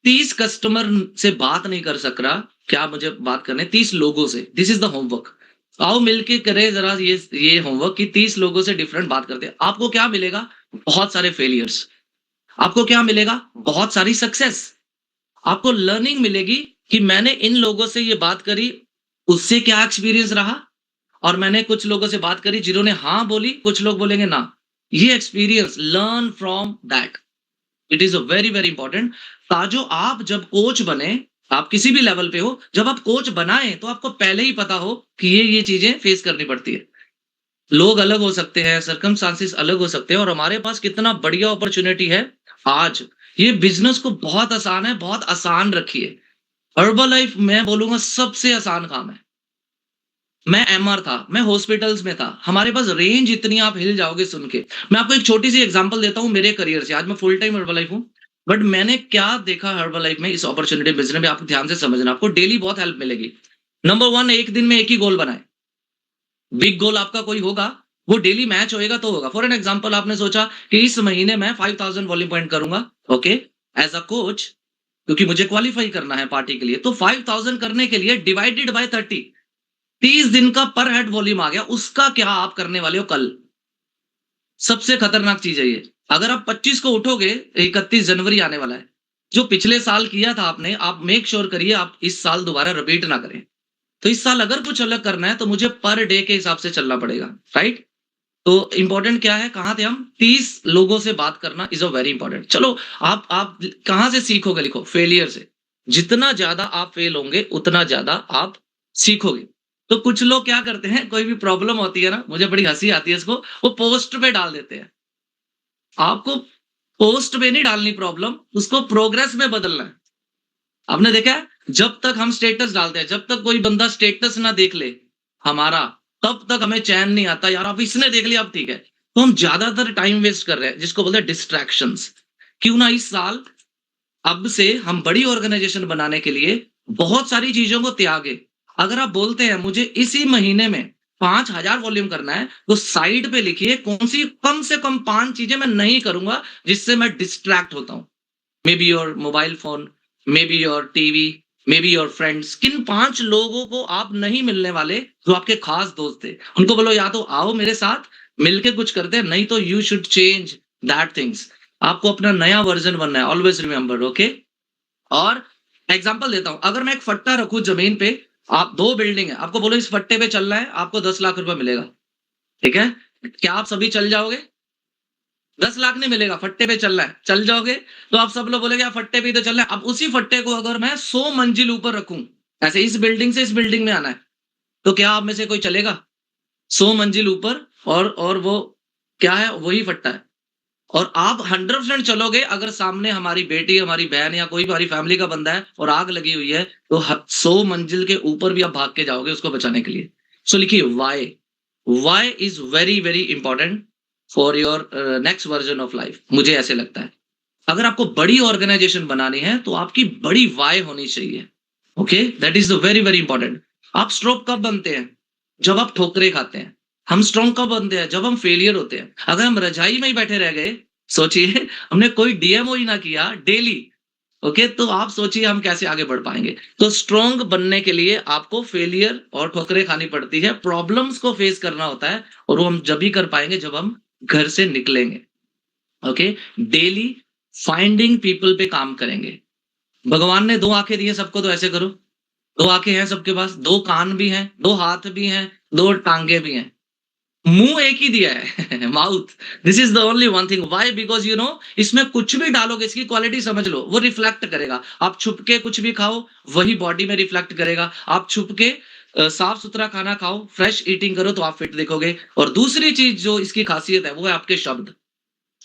S1: 30 कस्टमर से बात नहीं कर सक रहा, क्या मुझे बात करने 30 लोगों से? This is the homework. आओ मिलके करें जरा ये होमवर्क कि 30 लोगों से डिफरेंट बात करते हैं। आपको क्या मिलेगा? बहुत सारे फेलियर्स। आपको क्या मिलेगा? बहुत सारी सक्सेस। आपको लर्निंग मिलेगी कि मैंने इन लोगों से ये बात करी, उससे क्या एक्सपीरियंस रहा। और मैंने कुछ लोगों से बात करी जिन्होंने हाँ बोली, कुछ लोग बोलेंगे ना। ये experience, learn from that, it is a very very important. ताजो आप जब कोच बने, आप किसी भी लेवल पे हो, जब आप कोच बनाए तो आपको पहले ही पता हो कि ये चीजें फेस करनी पड़ती है। लोग अलग हो सकते हैं, सर्कमस्टांसेस अलग हो सकते हैं, और हमारे पास कितना बढ़िया अपॉर्चुनिटी है आज। ये बिजनेस को बहुत आसान है, बहुत आसान रखिए। हर्बल लाइफ मैं बोलूंगा सबसे आसान काम है। मैं एमआर था, मैं हॉस्पिटल्स में था, हमारे पास रेंज इतनी, आप हिल जाओगे सुन के। मैं आपको एक छोटी सी एग्जांपल देता हूं मेरे करियर से। आज मैं फुल टाइम हर्बल लाइफ हूं, बट मैंने क्या देखा हर्बल लाइफ में, इस अपॉर्चुनिटी बिजनेस में, आपको ध्यान से समझना, आपको डेली बहुत हेल्प मिलेगी। नंबर वन, एक दिन में एक ही गोल बनाए। बिग गोल आपका कोई होगा, वो डेली मैच होएगा तो होगा। फॉर एन एग्जांपल, आपने सोचा कि इस महीने में 5000 वॉल्यूम पॉइंट करूंगा। ओके, एज अ कोच, क्योंकि मुझे क्वालिफाई करना है पार्टी के लिए, तो 5000 करने के लिए डिवाइडेड बाय 30, 30 दिन का पर हेड वॉल्यूम आ गया। उसका क्या आप करने वाले हो कल? सबसे खतरनाक चीज है ये। अगर आप 25 को उठोगे, 31 जनवरी आने वाला है, जो पिछले साल किया था आपने, आप मेक श्योर करिए आप इस साल दोबारा रिपीट ना करें। तो इस साल अगर कुछ अलग करना है तो मुझे पर डे के हिसाब से चलना पड़ेगा, राइट? तो इंपॉर्टेंट क्या है, कहां थे हम? 30 लोगों से बात करना इज अ वेरी इंपॉर्टेंट। चलो, आप कहां से सीखोगे? लिखो, फेलियर से। जितना ज्यादा आप फेल होंगे उतना ज्यादा आप सीखोगे। तो कुछ लोग क्या करते हैं, कोई भी प्रॉब्लम होती है ना, मुझे बड़ी हंसी आती है इसको, वो पोस्ट पे डाल देते हैं। आपको पोस्ट पे नहीं डालनी प्रॉब्लम, उसको प्रोग्रेस में बदलना है। आपने देखा है, जब तक हम स्टेटस डालते हैं, जब तक कोई बंदा स्टेटस ना देख ले हमारा, तब तक हमें चैन नहीं आता। यार अब इसने देख लिया, अब ठीक है। तो हम ज्यादातर टाइम वेस्ट कर रहे हैं, जिसको बोलते हैं डिस्ट्रैक्शंस। क्यों ना इस साल, अब से हम बड़ी ऑर्गेनाइजेशन बनाने के लिए बहुत सारी चीजों को त्यागे। अगर आप बोलते हैं मुझे इसी महीने में 5000 वॉल्यूम करना है, तो साइड पे लिखिए कौन सी कम से कम 5 चीजें मैं नहीं करूंगा जिससे मैं डिस्ट्रैक्ट होता हूं। May be your mobile phone, may be your TV, may be your friends. किन 5 लोगों को आप नहीं मिलने वाले जो आपके खास दोस्त थे, उनको बोलो या तो आओ मेरे साथ मिलके कुछ करते हैं, नहीं तो you should change that things. आपको अपना नया वर्जन बनना है, ऑलवेज रिमेंबर। ओके, और एग्जांपल देता हूं, अगर मैं एक फट्टा रखूं जमीन पे, आप 2 बिल्डिंग है, आपको बोलो इस फट्टे पे चलना है, आपको 10 लाख रुपए मिलेगा। ठीक है, क्या आप सभी चल जाओगे? 10 लाख नहीं मिलेगा, फट्टे पे चलना है, चल जाओगे? तो आप सब लोग बोलेगे फट्टे पे ही तो चलना है। अब उसी फट्टे को अगर मैं 100 मंजिल ऊपर रखूं, ऐसे इस बिल्डिंग से इस बिल्डिंग में आना है, तो क्या आप में से कोई चलेगा? 100 मंजिल ऊपर, और वो क्या है, वही फट्टा है। और आप 100% चलोगे अगर सामने हमारी बेटी, हमारी बहन या कोई भी हमारी फैमिली का बंदा है और आग लगी हुई है, तो 100 मंजिल के ऊपर भी आप भाग के जाओगे उसको बचाने के लिए। सो लिखिए why. Why is very very important for your next version of life, मुझे ऐसे लगता है। अगर आपको बड़ी ऑर्गेनाइजेशन बनानी है तो आपकी बड़ी वाई होनी चाहिए। Okay, that is the very very important. आप स्ट्रॉन्ग कब बनते हैं? जब आप ठोकरे खाते हैं। हम स्ट्रॉन्ग कब बनते हैं? जब हम फेलियर होते हैं। अगर हम रजाई में ही बैठे रह गए, सोचिए हमने कोई डीएमओ ही ना किया डेली, ओके, तो आप सोचिए हम कैसे आगे बढ़ पाएंगे। तो स्ट्रॉन्ग बनने के लिए आपको फेलियर और ठोकरें खानी पड़ती है, प्रॉब्लम्स को फेस करना होता है, और वो हम जब ही कर पाएंगे जब हम घर से निकलेंगे। ओके, डेली फाइंडिंग पीपल पे काम करेंगे। भगवान ने 2 आंखें दी है सबको, तो ऐसे करो। 2 आंखें हैं सबके पास, 2 कान भी हैं, 2 हाथ भी हैं, 2 टांगे भी हैं। मुंह एक ही दिया है mouth. This is the only one thing, why? Because you know, इसमें कुछ भी डालोगे, इसकी क्वालिटी समझ लो, वो रिफ्लेक्ट करेगा। आप छुप के कुछ भी खाओ, वही बॉडी में रिफ्लेक्ट करेगा। आप छुप के साफ सुथरा खाना खाओ, फ्रेश ईटिंग करो, तो आप फिट दिखोगे। और दूसरी चीज जो इसकी खासियत है, वो है आपके शब्द।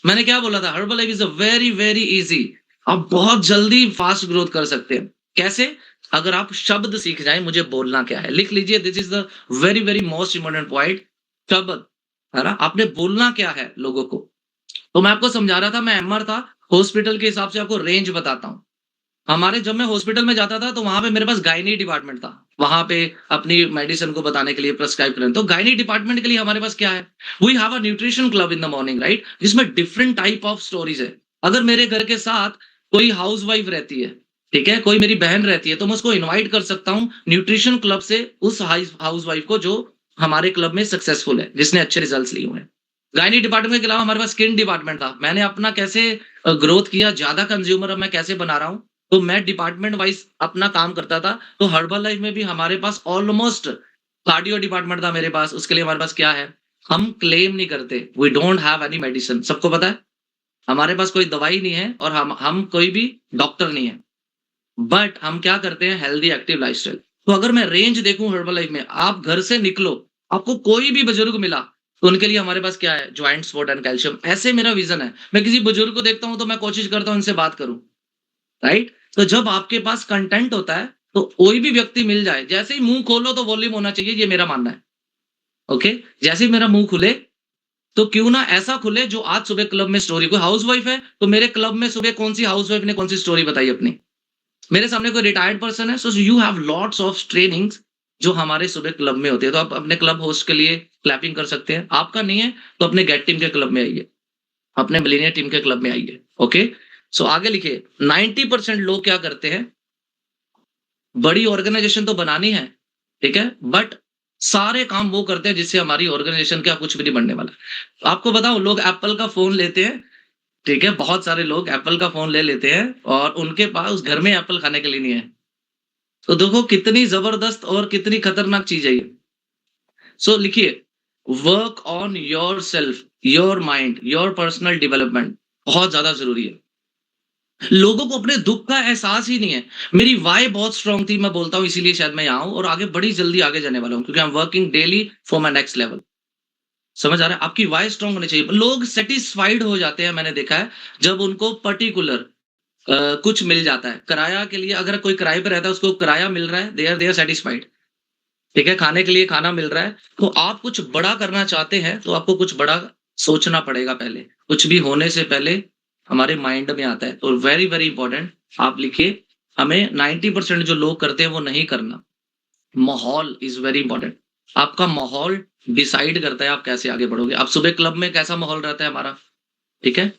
S1: मैंने क्या बोला था, herbal life is a very very easy. आप बहुत जल्दी फास्ट ग्रोथ कर सकते हैं। कैसे? अगर आप शब्द सीख जाए, मुझे बोलना क्या है, लिख लीजिए। This is the very very most important point. शब्द, है ना? आपने बोलना क्या है लोगों को। तो मैं आपको समझा रहा था, मैं एमआर था, हॉस्पिटल के हिसाब से आपको रेंज बताता हूँ। हमारे जब मैं हॉस्पिटल में जाता था, तो वहां पे मेरे पास गायनी डिपार्टमेंट था। वहां पे अपनी मेडिसिन को बताने के लिए, प्रेस्क्राइब करने, तो गायनी डिपार्टमेंट के लिए हमारे पास क्या है, we have a nutrition club in the morning, right? जिसमें डिफरेंट टाइप ऑफ स्टोरीज है। अगर मेरे घर के साथ कोई हाउस वाइफ रहती है, ठीक है, कोई मेरी बहन रहती है, तो मैं उसको इन्वाइट कर सकता हूँ न्यूट्रिशन क्लब से, उस हाउस वाइफ को जो हमारे क्लब में सक्सेसफुल है, जिसने अच्छे रिजल्ट लिए हुए हैं। गायनी डिपार्टमेंट के अलावा हमारे पास स्किन डिपार्टमेंट था। मैंने अपना कैसे ग्रोथ किया, ज्यादा कंज्यूमर अब मैं कैसे बना रहा हूँ, तो मैं डिपार्टमेंट वाइज अपना काम करता था। तो हर्बल लाइफ में भी हमारे पास ऑलमोस्ट कार्डियो डिपार्टमेंट था मेरे पास। उसके लिए हमारे पास क्या है, हम क्लेम नहीं करते, we don't have any medicine. सबको पता है हमारे पास कोई दवाई नहीं है, और हम कोई भी डॉक्टर नहीं है। बट हम क्या करते हैं, हेल्दी एक्टिव लाइफस्टाइल। तो अगर मैं रेंज देखूं हर्बल लाइफ में, आप घर से निकलो, आपको कोई भी बुजुर्ग मिला, तो उनके लिए हमारे पास क्या है, ज्वाइंट सपोर्ट एंड कैल्शियम। ऐसे मेरा विजन है। मैं किसी बुजुर्ग को देखता हूं, तो मैं कोशिश करता हूं इनसे बात करूं, राइट? तो जब आपके पास कंटेंट होता है, तो कोई भी व्यक्ति मिल जाए, जैसे ही मुंह खोलो तो वॉल्यूम होना चाहिए, ये मेरा मानना है। ओके? जैसे ही मेरा मुंह खुले, तो क्यों ना ऐसा खुले जो आज सुबह क्लब में स्टोरी, कोई हाउस वाइफ है, तो मेरे क्लब में सुबह कौन सी हाउस वाइफ ने कौन सी स्टोरी बताई अपनी। मेरे सामने कोई रिटायर्ड पर्सन है, so you have lots of trainings जो हमारे सुबह क्लब में होती है। तो आप अपने क्लब होस्ट के लिए क्लैपिंग कर सकते हैं। आपका नहीं है, तो अपने गेट टीम के क्लब में आइए, अपने मिलीनियर टीम के क्लब में आइए। ओके? सो आगे लिखिए, 90% लोग क्या करते हैं, बड़ी ऑर्गेनाइजेशन तो बनानी है, ठीक है, बट सारे काम वो करते हैं जिससे हमारी ऑर्गेनाइजेशन का कुछ भी नहीं बनने वाला। आपको बताऊं, लोग एप्पल का फोन लेते हैं, ठीक है, बहुत सारे लोग एप्पल का फोन ले लेते हैं, और उनके पास घर में एप्पल खाने के लिए नहीं है। तो देखो कितनी जबरदस्त और कितनी खतरनाक चीज है ये। सो लिखिए, work on your self, your mind, your personal development बहुत ज्यादा जरूरी है। लोगों को अपने दुख का एहसास ही नहीं है। मेरी वाई बहुत स्ट्रांग थी, मैं बोलता हूँ, इसीलिए शायद मैं यहाँ हूँ, और आगे बड़ी जल्दी आगे जाने वाला हूँ, क्योंकि I am working daily for my next level. समझ आ रहा है? आपकी वाई स्ट्रांग होनी चाहिए। लोग सेटिस्फाइड हो जाते हैं, मैंने देखा है, जब उनको पर्टिकुलर कुछ मिल जाता है किराया के लिए। अगर कोई किराए पे रहता है, उसको किराया मिल रहा है, दे आर सेटिस्फाइड, ठीक है, खाने के लिए खाना मिल रहा है। तो आप कुछ बड़ा करना चाहते हैं, तो आपको कुछ बड़ा सोचना पड़ेगा पहले। कुछ भी होने से पहले हमारे माइंड में आता है। तो वेरी वेरी इंपॉर्टेंट, आप लिखिए, हमें 90% जो लोग करते हैं वो नहीं करना। माहौल इज वेरी इंपॉर्टेंट। आपका माहौल डिसाइड करता है आप कैसे आगे बढ़ोगे। आप सुबह क्लब में कैसा माहौल रहता है हमारा, ठीक है,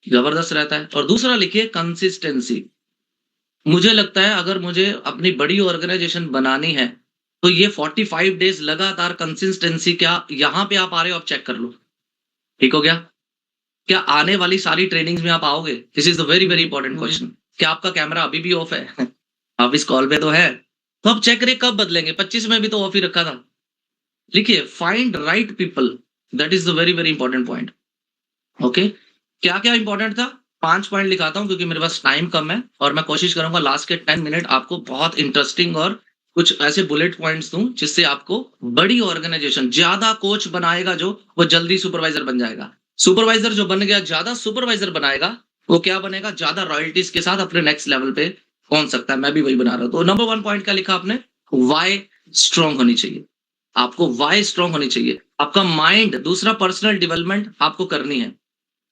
S1: जबरदस्त रहता है। और दूसरा लिखिए, कंसिस्टेंसी। मुझे लगता है अगर मुझे अपनी बड़ी ऑर्गेनाइजेशन बनानी है, तो ये 45 डेज लगातार कंसिस्टेंसी, क्या यहाँ पे आप आ रहे हो, आप चेक कर लो, ठीक हो गया? क्या आने वाली सारी ट्रेनिंग्स में आप आओगे? This is the very very important question. क्या आपका कैमरा अभी भी ऑफ है आप इस कॉल पे तो है, तो आप चेक करिए कब बदलेंगे। 25 में भी तो ऑफ ही रखा था। लिखिए, find right people, that is the very very important point. Okay? क्या क्या इंपॉर्टेंट था, 5 पॉइंट लिखाता हूँ, क्योंकि मेरे पास टाइम कम है, और मैं कोशिश करूंगा लास्ट के 10 मिनट आपको बहुत इंटरेस्टिंग और कुछ ऐसे बुलेट पॉइंट्स दूं, जिससे आपको बड़ी ऑर्गेनाइजेशन, ज्यादा कोच बनाएगा जो, वो जल्दी सुपरवाइजर बन जाएगा। सुपरवाइजर जो बन गया, ज्यादा सुपरवाइजर बनाएगा, वो क्या बनेगा, ज्यादा रॉयल्टीज के साथ अपने नेक्स्ट लेवल पे पहुंच सकता है। मैं भी वही बना रहा हूँ। तो नंबर 1 पॉइंट क्या लिखा आपने, वाई स्ट्रांग होनी चाहिए। आपको वाई स्ट्रांग होनी चाहिए। आपका माइंड, दूसरा पर्सनल डेवलपमेंट आपको करनी है।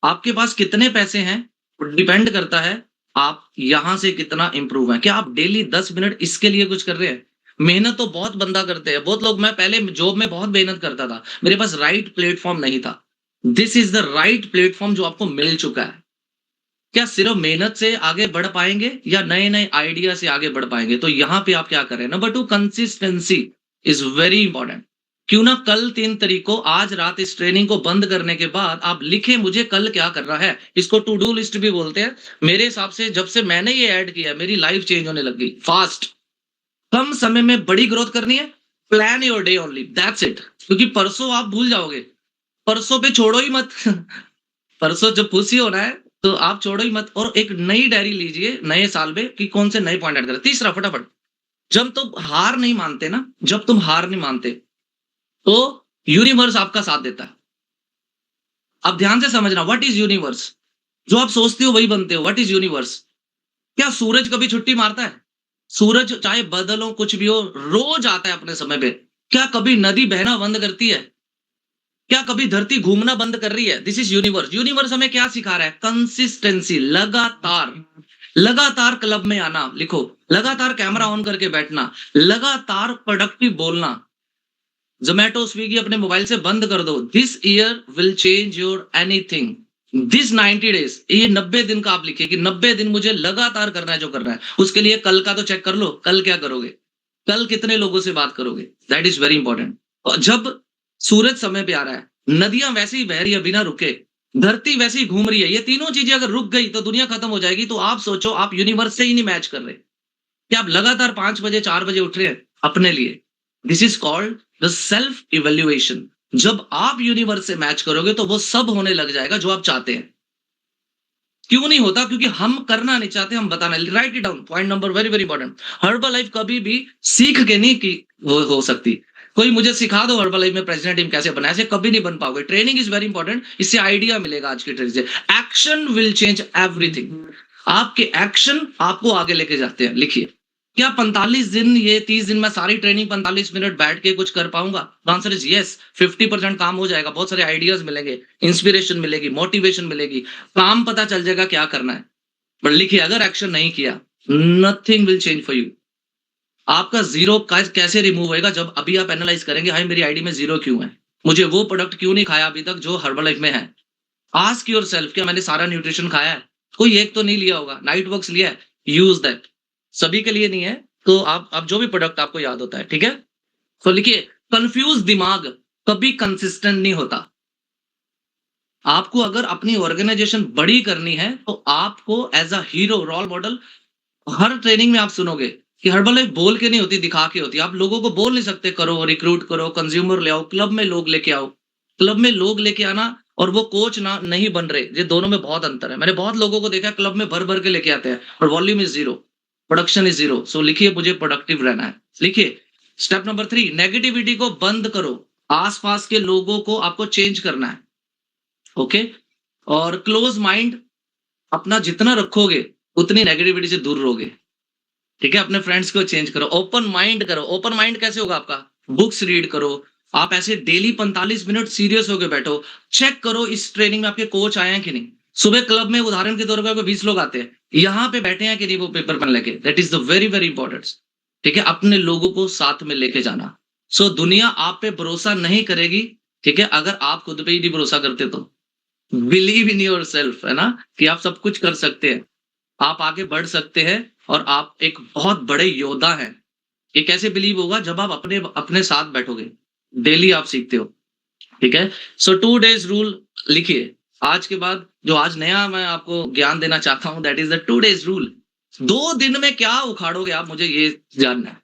S1: आपके पास कितने पैसे हैं, डिपेंड करता है आप यहां से कितना इंप्रूव है। क्या आप डेली 10 मिनट इसके लिए कुछ कर रहे हैं? मेहनत तो बहुत बंदा करते हैं, बहुत लोग। मैं पहले जॉब में बहुत मेहनत करता था, मेरे पास राइट प्लेटफॉर्म नहीं था। This is the right platform जो आपको मिल चुका है। क्या सिर्फ मेहनत से आगे बढ़ पाएंगे, या नए नए आइडिया से आगे बढ़ पाएंगे? तो यहाँ पे आप क्या करें, number 2, consistency is very important. क्यों ना कल 3 तारीख को, आज रात इस ट्रेनिंग को बंद करने के बाद आप लिखें, मुझे कल क्या करना है। इसको टू डू लिस्ट भी बोलते हैं। मेरे हिसाब से जब से मैंने ये ऐड किया, मेरी लाइफ चेंज होने लग गई फास्ट। कम समय में बड़ी ग्रोथ करनी है, plan your day only, that's it. क्योंकि परसों आप भूल जाओगे, परसों पे छोड़ो ही मत। परसों जब खुशी होना है तो आप छोड़ो ही मत, और एक नई डायरी लीजिए नए साल में कि कौन से नए पॉइंट ऐड करें। तीसरा फटाफट, जब तुम हार नहीं मानते ना, जब तुम हार नहीं मानते तो यूनिवर्स आपका साथ देता है। अब ध्यान से समझना, व्हाट इज यूनिवर्स? जो आप सोचते हो वही बनते हो। What is universe? क्या सूरज कभी छुट्टी मारता है? सूरज चाहे बदल हो कुछ भी हो, रोज आता है अपने समय पे। क्या कभी नदी बहना बंद करती है? क्या कभी धरती घूमना बंद कर रही है? This is universe. यूनिवर्स हमें क्या सिखा रहा है? कंसिस्टेंसी, लगातार। लगातार क्लब में आना, लिखो, लगातार कैमरा ऑन करके बैठना, लगातार प्रोडक्टिव बोलना। जोमेटो स्विगी अपने मोबाइल से बंद कर दो। This year will change your anything. This 90 days, ये 90 दिन का आप लिखिए कि 90 दिन मुझे लगातार करना है जो करना है। उसके लिए कल का तो चेक कर लो, कल क्या करोगे, कल कितने लोगों से बात करोगे। That is very important. और जब सूरज समय पे आ रहा है, नदियां वैसे ही बह रही है बिना रुके, धरती वैसे ही घूम रही है, ये तीनों चीजें अगर रुक गई तो दुनिया खत्म हो जाएगी। तो आप सोचो, आप यूनिवर्स से ही नहीं मैच कर रहे कि आप लगातार 5 बजे 4 बजे उठ रहे हैं अपने लिए। This is called the self evaluation. जब आप यूनिवर्स से मैच करोगे तो वो सब होने लग जाएगा जो आप चाहते हैं। क्यों नहीं होता? क्योंकि हम करना नहीं चाहते, हम बताना। Right it down, point number very very important. Herbal life कभी भी सीख के नहीं की हो सकती। कोई मुझे सिखा दो हर्बल लाइफ में प्रेसिडेंट टीम कैसे बनाए, ऐसे कभी नहीं बन पाओगे। ट्रेनिंग इज वेरी इंपॉर्टेंट, इससे आइडिया मिलेगा आज की ट्रेनिंग से। Action will change everything. आपके एक्शन आपको आगे लेके जाते हैं। लिखिए, क्या 45 दिन, ये 30 दिन में सारी ट्रेनिंग 45 मिनट बैठ के कुछ कर पाऊंगा? Answer is yes. 50% काम हो जाएगा, बहुत सारे आइडियाज मिलेंगे, इंस्पिरेशन मिलेगी, मोटिवेशन मिलेगी, काम पता चल जाएगा क्या करना है। बट लिखिए, अगर एक्शन नहीं किया, nothing will change for you. आपका जीरो कैसे रिमूव होएगा? जब अभी आप एनालाइज करेंगे, हाय मेरी आईडी में जीरो क्यों है, मुझे वो प्रोडक्ट क्यों नहीं खाया अभी तक जो हर्बल लाइफ में है। आस्क योर सेल्फ, क्या मैंने सारा न्यूट्रिशन खाया है? कोई एक तो नहीं लिया होगा, नाइट वर्क्स लिया है, यूज दैट। सभी के लिए नहीं है, तो आप जो भी प्रोडक्ट आपको याद होता है, ठीक है। तो लिखिए, कंफ्यूज दिमाग कभी कंसिस्टेंट नहीं होता। आपको अगर अपनी ऑर्गेनाइजेशन बड़ी करनी है तो आपको as a hero, role model, हर ट्रेनिंग में आप सुनोगे कि हर्बल लाइफ बोल के नहीं होती, दिखा के होती है। आप लोगों को बोल नहीं सकते करो, रिक्रूट करो, कंज्यूमर ले आओ, क्लब में लोग लेके आओ। क्लब में लोग लेके आना और वो कोच ना नहीं बन रहे, ये दोनों में बहुत अंतर है। मैंने बहुत लोगों को देखा क्लब में भर भर के लेके आते हैं और volume is zero, production is zero. So लिखिए, मुझे प्रोडक्टिव रहना है। लिखिए, स्टेप नंबर 3, नेगेटिविटी को बंद करो। आसपास के लोगों को आपको चेंज करना है, ओके। और क्लोज माइंड अपना जितना रखोगे उतनी नेगेटिविटी से दूर रहोगे, ठीक है। अपने फ्रेंड्स को चेंज करो, ओपन माइंड करो। ओपन माइंड कैसे होगा आपका? बुक्स रीड करो। आप ऐसे डेली 45 मिनट सीरियस होकर बैठो, चेक करो इस ट्रेनिंग में आपके कोच आए हैं कि नहीं। सुबह क्लब में उदाहरण के तौर पर 20 लोग आते हैं, यहाँ पे बैठे हैं कि नहीं वो पेपर पेन लेके। That is the very very important, ठीक है। अपने लोगों को साथ में लेके जाना। सो दुनिया आप पे भरोसा नहीं करेगी, ठीक है, अगर आप खुद पे ही नहीं भरोसा करते तो। बिलीव इन योर सेल्फ, है ना, कि आप सब कुछ कर सकते हैं, आप आगे बढ़ सकते हैं और आप एक बहुत बड़े योद्धा हैं। ये कैसे बिलीव होगा? जब आप अपने अपने साथ बैठोगे, डेली आप सीखते हो, ठीक है। सो 2 डेज रूल लिखिए। आज के बाद जो आज नया मैं आपको ज्ञान देना चाहता हूं, that is the 2 days rule. 2 दिन में क्या उखाड़ोगे आप, मुझे ये जानना है,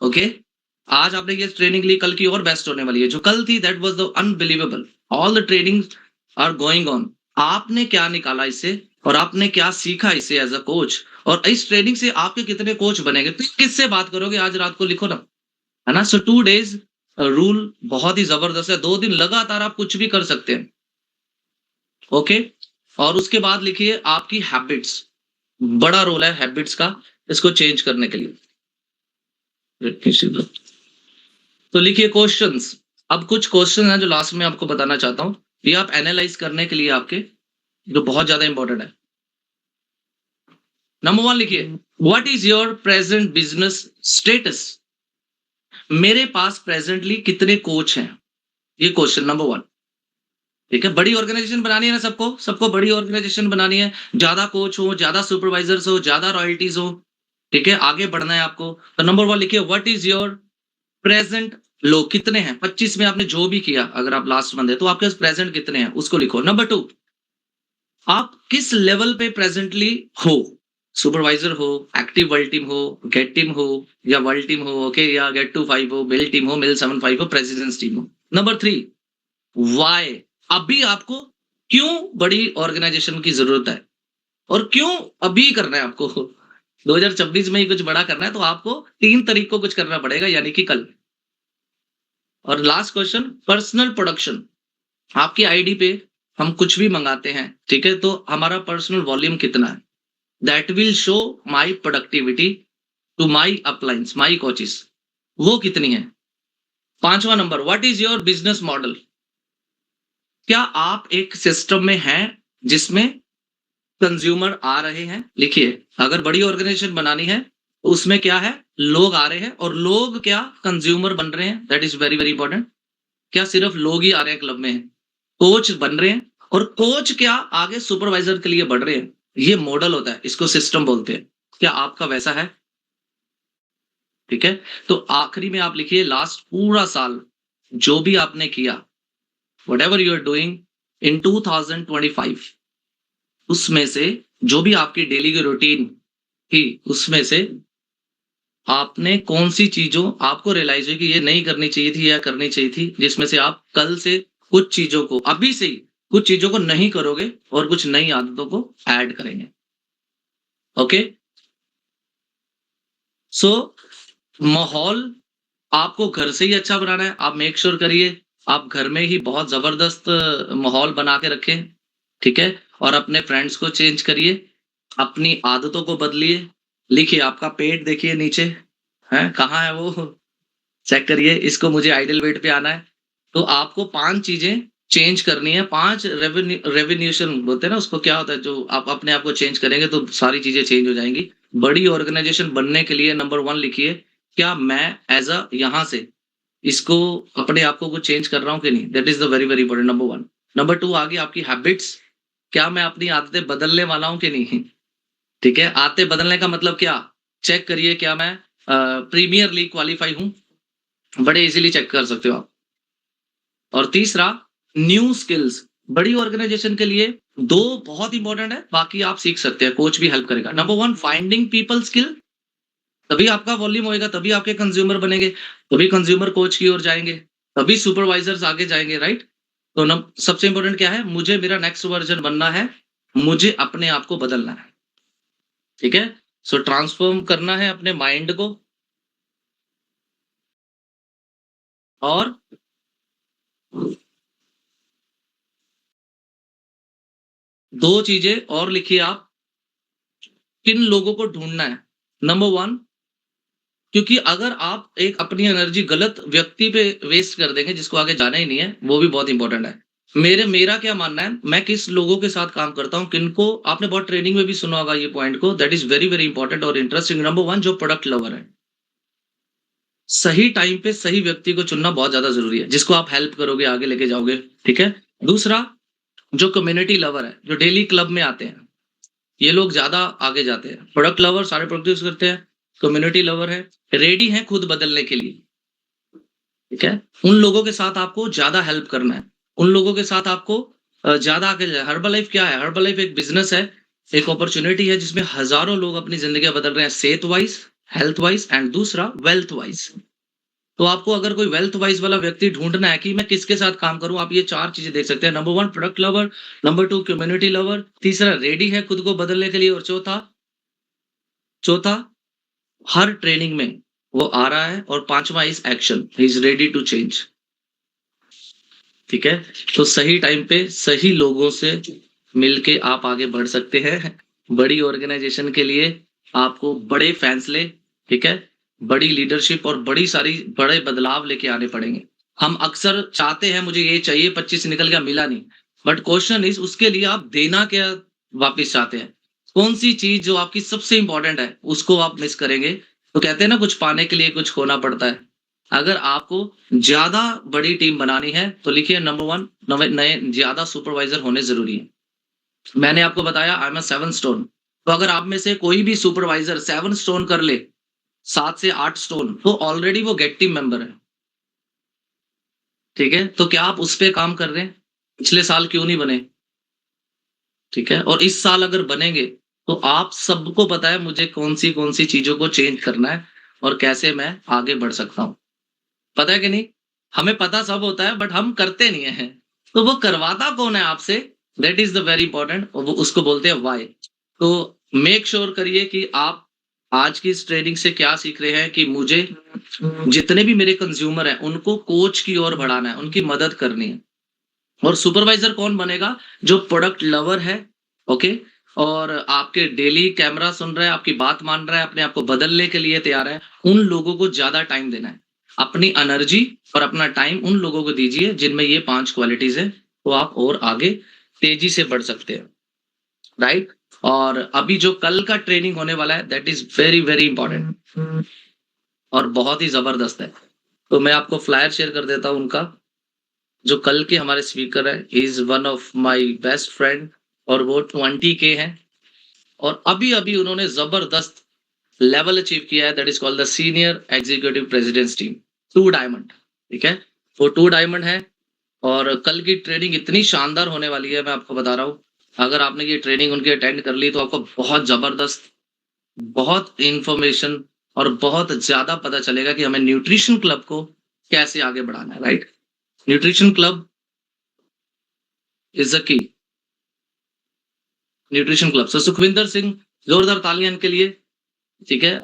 S1: ओके। आज आपने ये ट्रेनिंग ली, कल की और बेस्ट होने वाली है। जो कल थी that was the unbelievable. All the trainings are going on. आपने क्या निकाला इससे और आपने क्या सीखा इससे एज अ कोच, और इस ट्रेनिंग से आपके कितने कोच बनेंगे, तो किससे बात करोगे आज रात को लिखो ना, है ना। सो 2 डेज रूल बहुत ही जबरदस्त है। 2 दिन लगातार आप कुछ भी कर सकते हैं, ओके। और उसके बाद लिखिए, आपकी हैबिट्स, बड़ा रोल है हैबिट्स का इसको चेंज करने के लिए। तो लिखिए क्वेश्चंस। अब कुछ क्वेश्चन है जो लास्ट में आपको बताना चाहता हूं, ये आप एनालाइज करने के लिए आपके, जो बहुत ज्यादा इंपॉर्टेंट है। नंबर 1 लिखिए, what is your present business status? मेरे पास प्रेजेंटली कितने कोच हैं? ये क्वेश्चन नंबर 1, ठीक है। बड़ी ऑर्गेनाइजेशन बनानी है ना, सबको सबको बड़ी ऑर्गेनाइजेशन बनानी है, ज्यादा कोच हो, ज्यादा सुपरवाइजर्स हो, ज्यादा रॉयल्टीज हो, ठीक है, आगे बढ़ना है आपको। तो नंबर 1 लिखिए, व्हाट इज योर प्रेजेंट लोग कितने हैं? 25 में आपने जो भी किया, अगर आप लास्ट मंथ है तो आपके पास प्रेजेंट कितने हैं उसको लिखो। नंबर 2, आप किस लेवल पे प्रेजेंटली हो? सुपरवाइजर हो, एक्टिव वर्ल्ड टीम हो, गेट टीम हो, या वर्ल्ड टीम हो, ओके, या गेट टू 5 हो, बिल टीम हो, मिल 75 हो, प्रेसिडेंस टीम हो। नंबर 3 व्हाई, अभी आपको क्यों बड़ी ऑर्गेनाइजेशन की ज़रूरत है और क्यों अभी करना है आपको? 2026 में ही कुछ बड़ा करना है तो आपको 3 तारीख को कुछ करना पड़ेगा यानी कि कल। और लास्ट क्वेश्चन पर्सनल प्रोडक्शन, आपकी आईडी पे हम कुछ भी मंगाते हैं, ठीक है? तो हमारा पर्सनल वॉल्यूम कितना है? That will show my productivity to my uplines, my coaches, वो कितनी है? 5वां number what is your business model? क्या आप एक सिस्टम में हैं जिसमें कंज्यूमर आ रहे हैं? लिखिए, अगर बड़ी ऑर्गेनाइजेशन बनानी है, तो उसमें क्या है? लोग आ रहे हैं और लोग क्या कंज्यूमर बन रहे हैं, that is very, very important. क्या सिर्फ लोग ही आ रहे हैं क्लब में? कोच बन रहे हैं और कोच क्या आगे सुपरवाइजर के लिए बढ़ रहे हैं। ये मॉडल होता है, इसको सिस्टम बोलते हैं। क्या आपका वैसा है? ठीक है? तो आखिरी में आप लिखिए लास्ट पूरा साल जो भी आपने किया, whatever you are doing in 2025, उसमें से जो भी आपकी डेली की रूटीन थी, उसमें से आपने कौन-सी चीज़ों आपको रियलाइज़ हुई कि ये नहीं करनी चाहिए थी या करनी चाहिए थी, जिसमें से आप कल से कुछ चीज़ों को अभी से ही कुछ चीज़ों को नहीं करोगे और कुछ नई आदतों को ऐड करेंगे। ओके? सो माहौल आपको घर से ही अच्छा बनाना है, आप मेक श्योर करिए, आप घर में ही बहुत ज़बरदस्त माहौल बना के रखें, ठीक है? और अपने फ्रेंड्स को चेंज करिए, अपनी आदतों को बदलिए। लिखिए आपका पेट देखिए नीचे, हैं? कहाँ है वो? चेक करिए, इसको मुझे आइडियल वेट पे आना है। तो आपको 5 चीज़ें चेंज करनी है, 5 रेवोल्यूशन बोलते हैं ना उसको, क्या होता है जो आप अपने आप को चेंज करेंगे तो सारी चीज़ें चेंज हो जाएँगी। बड़ी ऑर्गनाइज़ेशन बनने के लिए नंबर 1 लिखिए, क्या मैं ऐज़ अ यहाँ से इसको अपने आप को कुछ चेंज कर रहा हूँ कि नहीं? That is the very, very important number 1। Number 2 आ गई आपकी हैबिट्स, क्या मैं अपनी आदतें बदलने वाला हूँ कि नहीं? ठीक है? आदतें बदलने का मतलब क्या? चेक करिए क्या मैं प्रीमियर लीग क्वालीफाई हूँ? बड़े ईज़िली चेक कर सकते हो आप। और तीसरा न्यू स्किल्स, बड़ी ऑर्गेनाइजेशन के लिए 2 बहुत इंपॉर्टेंट है, बाकी आप सीख सकते हैं, कोच भी हेल्प करेगा। नंबर 1 फाइंडिंग पीपल स्किल, तभी आपका वॉल्यूम होएगा, तभी आपके कंज्यूमर बनेंगे, तभी कंज्यूमर कोच की ओर जाएँगे, तभी सुपरवाइजर्स आगे जाएँगे, राइट? तो नम सबसे इंपॉर्टेंट क्या है? मुझे मेरा नेक्स्ट वर्ज़न बनना है, मुझे अपने आप को बदलना है, ठीक है? सो ट्रांसफ़ॉर्म करना है अपने माइंड को और 2 चीज़ें और लिखिए आप, किन लोगों को ढूँढना है। नंबर 1, क्योंकि अगर आप एक अपनी एनर्जी गलत व्यक्ति पे वेस्ट कर देंगे जिसको आगे जाना ही नहीं है, वो भी बहुत इंपॉर्टेंट है। मेरा क्या मानना है, मैं किस लोगों के साथ काम करता हूँ, किनको आपने बहुत ट्रेनिंग में भी सुना होगा ये पॉइंट को, that is very, very important और इंटरेस्टिंग। नंबर 1 जो प्रोडक्ट लवर है। सही टाइम पे सही व्यक्ति को चुनना बहुत ज़्यादा ज़रूरी है, जिसको आप हेल्प करोगे, आगे लेके जाओगे, ठीक है? दूसरा, जो कम्युनिटी लवर है, जो डेली क्लब में आते हैं, ये लोग ज़्यादा आगे जाते हैं। प्रोडक्ट लवर सारे प्रोडक्ट यूज़ करते हैं, कम्युनिटी लवर है, रेडी हैं खुद बदलने के लिए, ठीक है? उन लोगों के साथ आपको ज़्यादा हेल्प करना है। उन लोगों के साथ आपको ज़्यादा आगे जा हर्बल लाइफ क्या है? हर्बल लाइफ एक बिज़नेस है, एक अपॉर्च्युनिटी है जिसमें हज़ारों लोग अपनी ज़िंदगियाँ बदल रहे हैं, सेहत वाइज़, हेल्थ वाइज़ एंड दूसरा वेल्थ वाइज़। तो आपको अगर कोई वेल्थ वाइज़ वाला व्यक्ति ढूँढना है कि मैं किसके साथ काम करूँ, आप ये 4 चीज़ें देख सकते हैं। Number 1 product lover, number 2 community lover, तीसरा रेडी है खुद को बदलने के लिए और चौथा हर ट्रेनिंग में वो आ रहा है और 5वां is action, he is ready to change. ठीक है? तो सही टाइम पे सही लोगों से मिलके आप आगे बढ़ सकते हैं। बड़ी ऑर्गेनाइज़ेशन के लिए आपको बड़े फैसले, ठीक है? बड़ी लीडरशिप और बड़े बदलाव लेके आने पड़ेंगे। हम अक्सर चाहते हैं मुझे ये चाहिए, 25 निकल गया मिला नहीं। बट क्वेश्चन इज़ उसके लिए आप देना क्या वापिस चाहते हैं? कौन-सी चीज़ जो आपकी सबसे इम्पोर्टेंट है, उसको आप मिस करेंगे? तो कहते हैं ना कुछ पाने के लिए कुछ खोना पड़ता है। अगर आपको ज़्यादा बड़ी टीम बनानी है, तो लिखिए नंबर 1 नए ज़्यादा सुपरवाइज़र होने ज़रूरी हैं। मैंने आपको बताया आई एम अ 7 स्टोन, तो अगर आप में से कोई भी सुपरवाइज़र 7 स्टोन कर ले, 7 से 8 स्टोन, तो ऑलरेडी वो गेट टीम मेंबर है, ठीक है? तो क्या आप उस पे काम कर रहे हैं? पिछले साल क्यों नहीं बने? ठीक है? और इस साल अगर बनेंगे, तो आप सबको पता है मुझे कौन-सी चीज़ों को चेंज करना है और कैसे मैं आगे बढ़ सकता हूँ। पता है कि नहीं? हमें पता सब होता है बट हम करते नहीं है। तो वो करवाता कौन है आपसे, that is the very important, वो उसको बोलते हैं व्हाई। तो मेक श्योर करिए कि आप आज की इस ट्रेनिंग से क्या सीख रहे हैं कि मुझे जितने भी मेरे कंज्यूमर हैं उनको कोच की ओर बढ़ाना है, उनकी मदद करनी है। और सुपरवाइजर कौन बनेगा, जो प्रोडक्ट लवर है, ओके, और आपके डेली कैमरा सुन रहा है, आपकी बात मान रहा है, अपने आप को बदलने के लिए तैयार है। उन लोगों को ज्यादा टाइम देना है, अपनी एनर्जी और अपना टाइम उन लोगों को दीजिए जिनमें ये 5 क्वालिटीज है, तो आप और आगे तेजी से बढ़ सकते हैं, राइट। और अभी जो कल का ट्रेनिंग होने वाला है that is very very important और बहुत ही जबरदस्त है। तो मैं आपको फ्लायर शेयर कर देता हूं उनका। जो कल के हमारे स्पीकर है, is one of my best friend, और वो 20K है, और अभी अभी उन्होंने जबरदस्त लेवल अचीव किया है, that is called the senior executive presidents team 2 diamond. ठीक है, वो 2 डायमंड है। और कल की ट्रेनिंग इतनी शानदार होने वाली है, मैं आपको बता रहा हूँ। अगर आपने ये ट्रेनिंग उनकी अटेंड कर ली तो आपको बहुत जबरदस्त, बहुत इंफॉर्मेशन और बहुत ज्यादा पता चलेगा कि हमें न्यूट्रिशन क्लब को कैसे आगे बढ़ाना है, right. Nutrition club is the key, nutrition club. So Sukhwinder Singh, जोरदार तालियां इनके लिए। ठीक है।